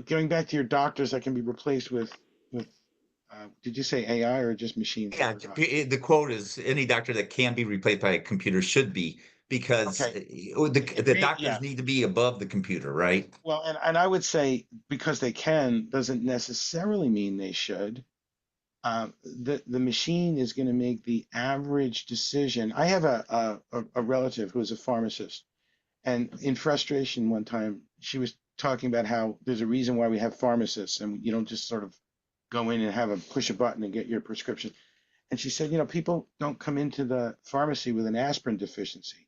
going back to your doctors that can be replaced with did you say AI or just machines? I Yeah, forgot. the quote is any doctor that can be replaced by a computer should be, because Okay. the Yeah. doctors need to be above the computer, right? Well, and I would say because they can doesn't necessarily mean they should. The machine is going to make the average decision. I have a relative who is a pharmacist, and in frustration one time, she was talking about how there's a reason why we have pharmacists, and you don't just sort of go in and have a push a button and get your prescription. And she said, people don't come into the pharmacy with an aspirin deficiency.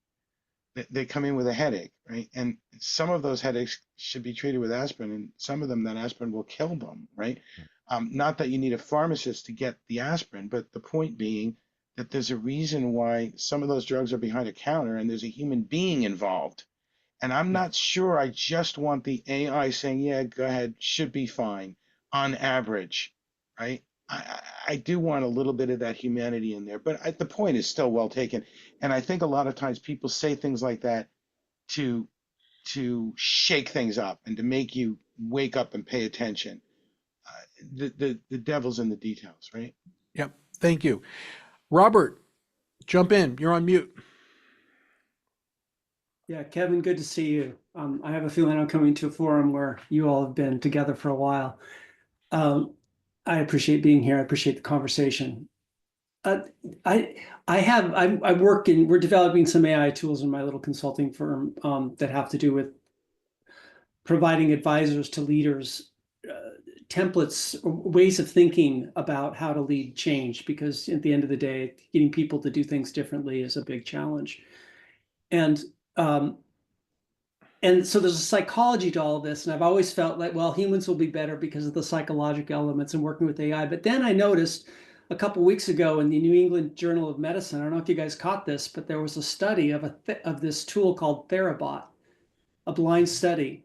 They come in with a headache, right? And some of those headaches should be treated with aspirin, and some of them that aspirin will kill them, right? Not that you need a pharmacist to get the aspirin, but the point being that there's a reason why some of those drugs are behind a counter and there's a human being involved. And I'm not sure I just want the AI saying, yeah, go ahead, should be fine on average, right? I do want a little bit of that humanity in there, but the point is still well taken. And I think a lot of times people say things like that to shake things up and to make you wake up and pay attention. The devil's in the details, right? Yep. Thank you. Robert, jump in. You're on mute. Yeah, Kevin, good to see you. I have a feeling I'm coming to a forum where you all have been together for a while. I appreciate being here. I appreciate the conversation. We're developing some AI tools in my little consulting firm that have to do with providing advisors to leaders, templates, ways of thinking about how to lead change, because at the end of the day, getting people to do things differently is a big challenge. And so there's a psychology to all of this. And I've always felt like, well, humans will be better because of the psychological elements and working with AI. But then I noticed a couple of weeks ago in the New England Journal of Medicine, I don't know if you guys caught this, but there was a study of this tool called Therabot, a blind study.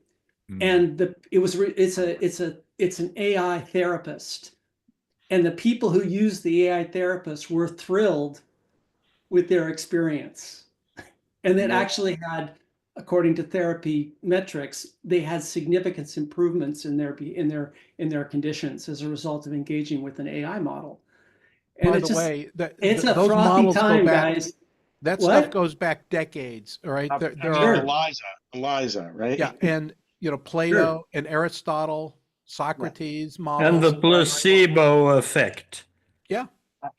And it's an AI therapist. And the people who use the AI therapist were thrilled with their experience. And that actually had, according to therapy metrics, they had significant improvements in their conditions as a result of engaging with an AI model. And By the way, it's a those frothy models time, go back. guys. That What? stuff goes back decades. All right. There Sure. are Eliza, right? Yeah, and Plato and Aristotle, Socrates models. And the placebo effect. Yeah.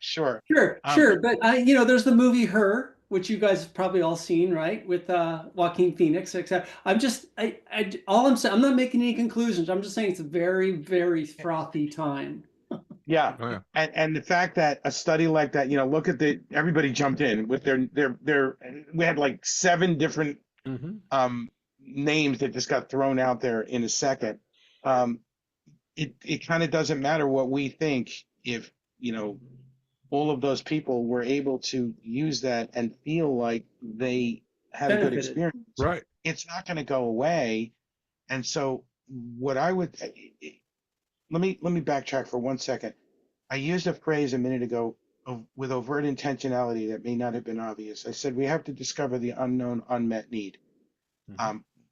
Sure. Sure. But there's the movie Her, which you guys have probably all seen, right? With Joaquin Phoenix, etc. All I'm saying, I'm not making any conclusions. I'm just saying it's a very, very frothy time. Yeah. Oh, yeah. And the fact that a study like that, look at everybody jumped in with their we had like 7 different names that just got thrown out there in a second. It kind of doesn't matter what we think if, all of those people were able to use that and feel like they had a good Benefited. experience. Right. It's not going to go away. And so what I would let me backtrack for 1 second. I used a phrase a minute ago with overt intentionality that may not have been obvious. I said we have to discover the unknown unmet need,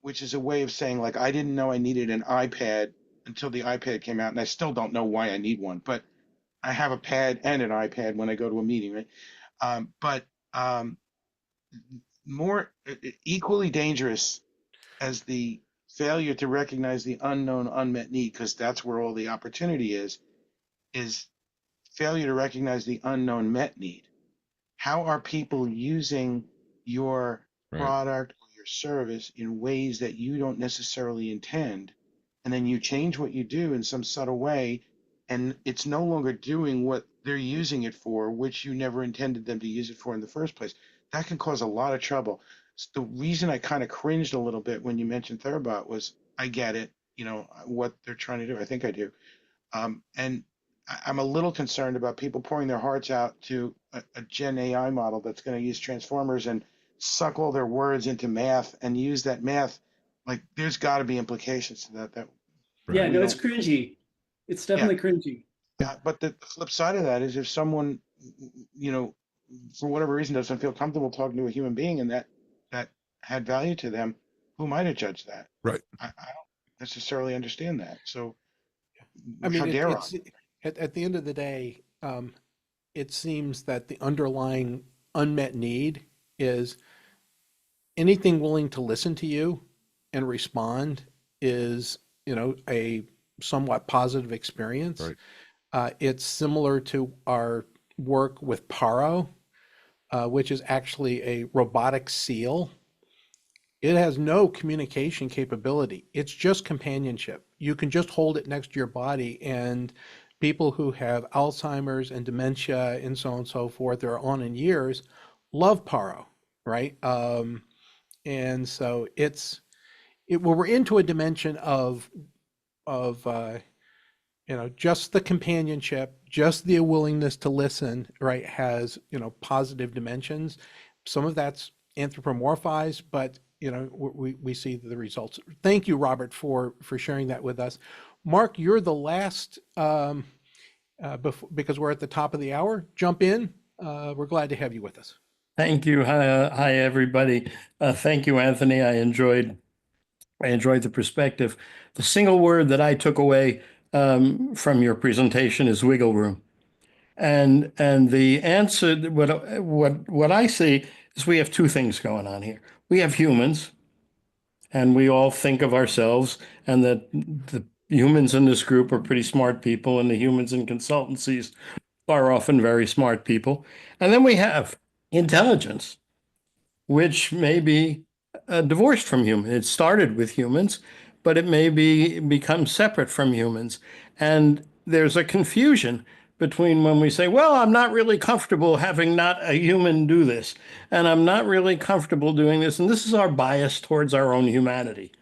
which is a way of saying, like, I didn't know I needed an iPad until the iPad came out, and I still don't know why I need one, but I have a pad and an iPad when I go to a meeting, right? But more equally dangerous as the failure to recognize the unknown unmet need, because that's where all the opportunity is failure to recognize the unknown met need. How are people using your product or your service in ways that you don't necessarily intend? And then you change what you do in some subtle way, and it's no longer doing what they're using it for, which you never intended them to use it for in the first place. That can cause a lot of trouble. The reason I kind of cringed a little bit when you mentioned Therabot was I get it, what they're trying to do. I think I do. And I'm a little concerned about people pouring their hearts out to a Gen AI model that's going to use transformers and suck all their words into math and use that math. Like, there's got to be implications to that. Yeah, We no, it's don't. cringy. It's Yeah. definitely cringy. But the flip side of that is if someone, for whatever reason doesn't feel comfortable talking to a human being and that had value to them, who might have judged that? Right. I don't necessarily understand that. So I mean, how dare I? it's at the end of the day, it seems that the underlying unmet need is anything willing to listen to you and respond is, a somewhat positive experience. Right. It's similar to our work with Paro, which is actually a robotic seal. It has no communication capability. It's just companionship. You can just hold it next to your body, and people who have Alzheimer's and dementia and so on and so forth, they're on in years, love Paro, right? And so well, we're into a dimension of just the companionship, just the willingness to listen, right, has, positive dimensions. Some of that's anthropomorphized, but, we see the results. Thank you, Robert, for sharing that with us. Mark, you're the last, because we're at the top of the hour. Jump in. We're glad to have you with us. Thank you. Hi, everybody. Thank you, Anthony. I enjoyed the perspective. The single word that I took away from your presentation is wiggle room. And the answer, what I see is we have two things going on here. We have humans, and we all think of ourselves, and that the humans in this group are pretty smart people, and the humans in consultancies are often very smart people. And then we have intelligence, which may be divorced from humans. It started with humans, but it may become separate from humans. And there's a confusion between when we say, well, I'm not really comfortable having not a human do this, and I'm not really comfortable doing this. And this is our bias towards our own humanity.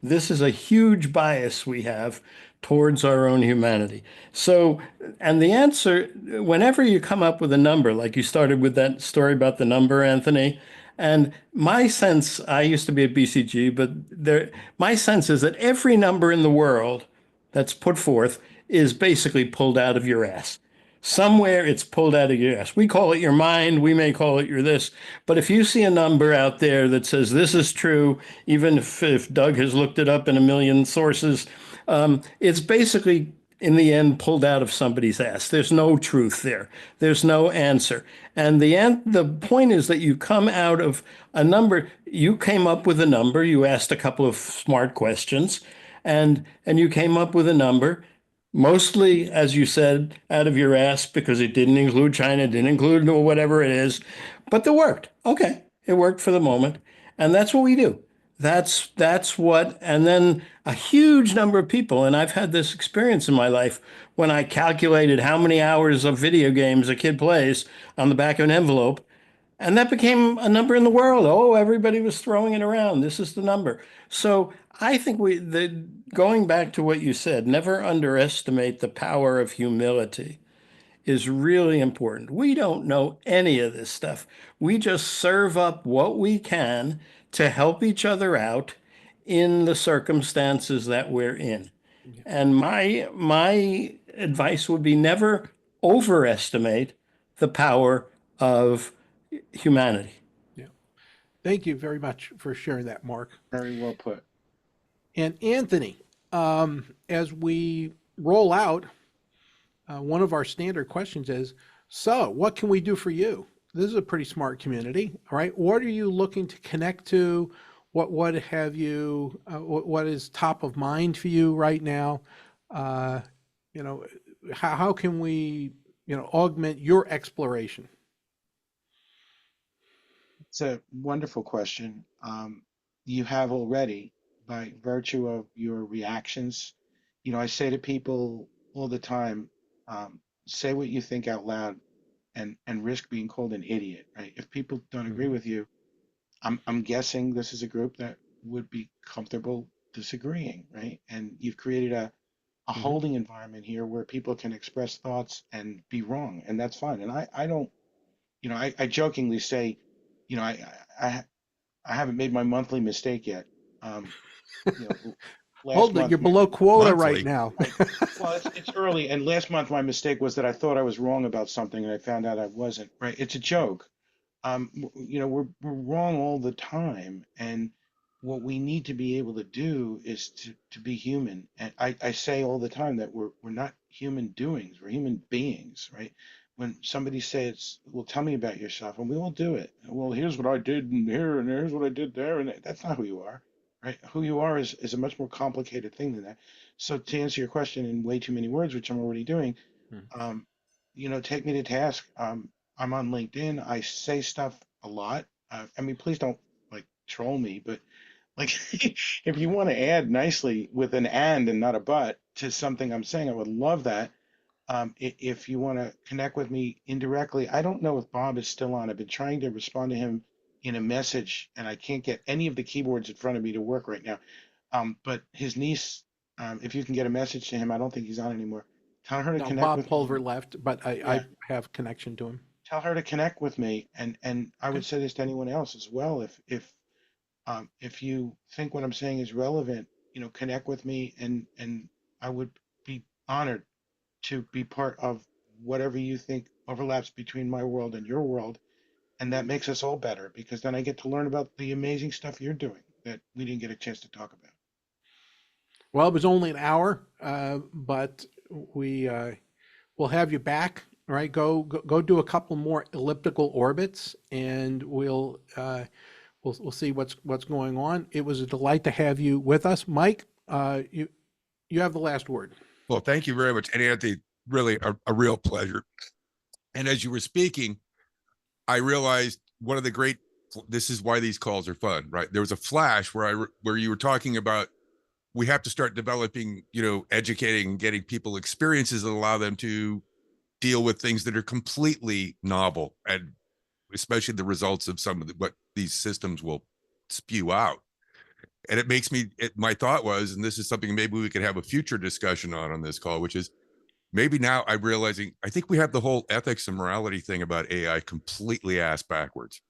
This is a huge bias we have towards our own humanity. So, and the answer, whenever you come up with a number, like you started with that story about the number, Anthony, and my sense, I used to be at BCG, but my sense is that every number in the world that's put forth is basically pulled out of your ass. Somewhere it's pulled out of your ass. We call it your mind. We may call it your this. But if you see a number out there that says this is true, even if Doug has looked it up in a million sources, it's basically in the end pulled out of somebody's ass. There's no truth there. There's no answer. And the point is that you come out of a number. You came up with a number. You asked a couple of smart questions, and you came up with a number. Mostly, as you said, out of your ass because it didn't include China, didn't include whatever it is, but it worked. Okay, it worked for the moment, and that's what we do. That's what, and then a huge number of people, and I've had this experience in my life when I calculated how many hours of video games a kid plays on the back of an envelope, and that became a number in the world. Oh, everybody was throwing it around. This is the number. So I think going back to what you said, never underestimate the power of humility is really important. We don't know any of this stuff. We just serve up what we can to help each other out in the circumstances that we're in. And my advice would be never overestimate the power of humanity. Yeah. Thank you very much for sharing that, Mark. Very well put. And Anthony, as we roll out, one of our standard questions is, so what can we do for you? This is a pretty smart community, all right? What are you looking to connect to? What have you, what is top of mind for you right now? How can we, augment your exploration? It's a wonderful question. You have already, by virtue of your reactions. I say to people all the time, say what you think out loud and risk being called an idiot, right? If people don't agree with you, I'm guessing this is a group that would be comfortable disagreeing, right? And you've created a Mhm. holding environment here where people can express thoughts and be wrong, and that's fine. And I don't, I jokingly say, you know, I I haven't made my monthly mistake yet. Um, last Hold it, you're month below quota right Monthly. now. well, it's early, and last month my mistake was that I thought I was wrong about something, and I found out I wasn't. Right? It's a joke. We're wrong all the time, and what we need to be able to do is to be human. And I say all the time that we're not human doings, we're human beings, right? When somebody says, "Well, tell me about yourself," and we all do it. Well, here's what I did and here, and here's what I did there, and that's not who you are, right? Who you are is a much more complicated thing than that. So to answer your question in way too many words, which I'm already doing, Hmm. um, take me to task. I'm on LinkedIn. I say stuff a lot. I mean, please don't like troll me, but like if you want to add nicely with an and not a but to something I'm saying, I would love that. If you want to connect with me indirectly, I don't know if Bob is still on. I've been trying to respond to him in a message, and I can't get any of the keyboards in front of me to work right now. But his niece, if you can get a message to him, I don't think he's on anymore. Tell her to No, connect Bob with me. Pulver left, but I Yeah, have connection to him. tell her to connect with me. And I Okay. would say this to anyone else as well. If you think what I'm saying is relevant, connect with me, and I would be honored to be part of whatever you think overlaps between my world and your world. And that makes us all better because then I get to learn about the amazing stuff you're doing that we didn't get a chance to talk about. Well, it was only an hour, but we we'll have you back. All right, go do a couple more elliptical orbits, and we'll see what's going on. It was a delight to have you with us, Mike. You have the last word. Well, thank you very much. And Anthony, really a real pleasure. And as you were speaking, I realized one of the great, this is why these calls are fun, right? There was a flash where you were talking about we have to start developing, educating and getting people experiences that allow them to deal with things that are completely novel, and especially the results of some of what these systems will spew out. And it makes me, my thought was, and this is something maybe we could have a future discussion on this call, which is maybe now I'm realizing I think we have the whole ethics and morality thing about AI completely ass backwards.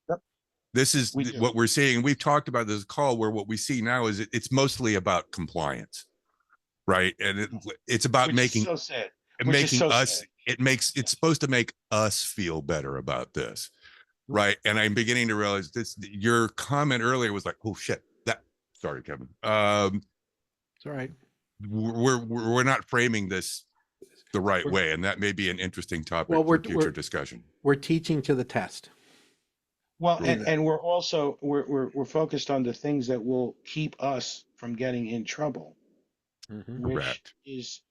Yep, This is we do. what we're seeing. We've talked about this call where what we see now is it's mostly about compliance, right? And it's about Which is making so sad. Which is making so us, sad. it's supposed to make us feel better about this, right? And I'm beginning to realize this. Your comment earlier was like, oh shit, that. Sorry, Kevin. It's all right. We're not framing this the right We're, way, and that may be an interesting Well, topic we're for future we're discussion. we're teaching to the test. well, Believe that. and we're also we're focused on the things that will keep us from getting in trouble, Hmm. which Correct. is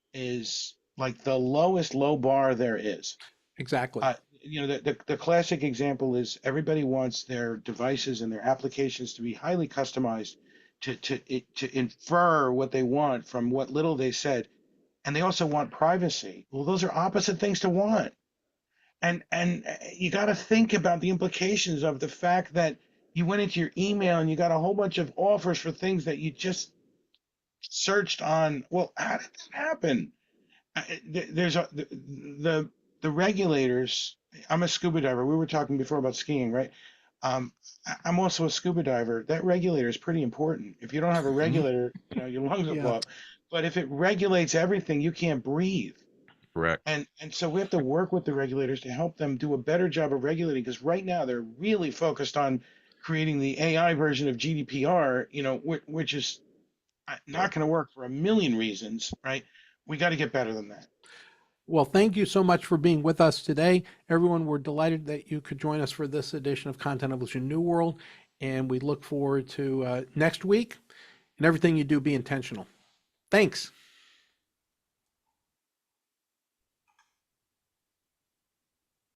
like the lowest low bar there is. Exactly. The classic example is everybody wants their devices and their applications to be highly customized to infer what they want from what little they said, and they also want privacy. Well, those are opposite things to want, and you got to think about the implications of the fact that you went into your email and you got a whole bunch of offers for things that you just searched on. Well, how did that happen? There's the regulators. I'm a scuba diver. We were talking before about skiing, right? I'm also a scuba diver. That regulator is pretty important. If you don't have a Mhm. regulator, your lungs will blow Yeah. up. But if it regulates everything, you can't breathe. Correct. And so we have to work with the regulators to help them do a better job of regulating, because right now they're really focused on creating the AI version of GDPR, which is Yep. not going to work for a million reasons, right? We got to get better than that. Well, thank you so much for being with us today. Everyone, we're delighted that you could join us for this edition of Content Evolution New World, and we look forward to next week. And everything you do, be intentional. Thanks.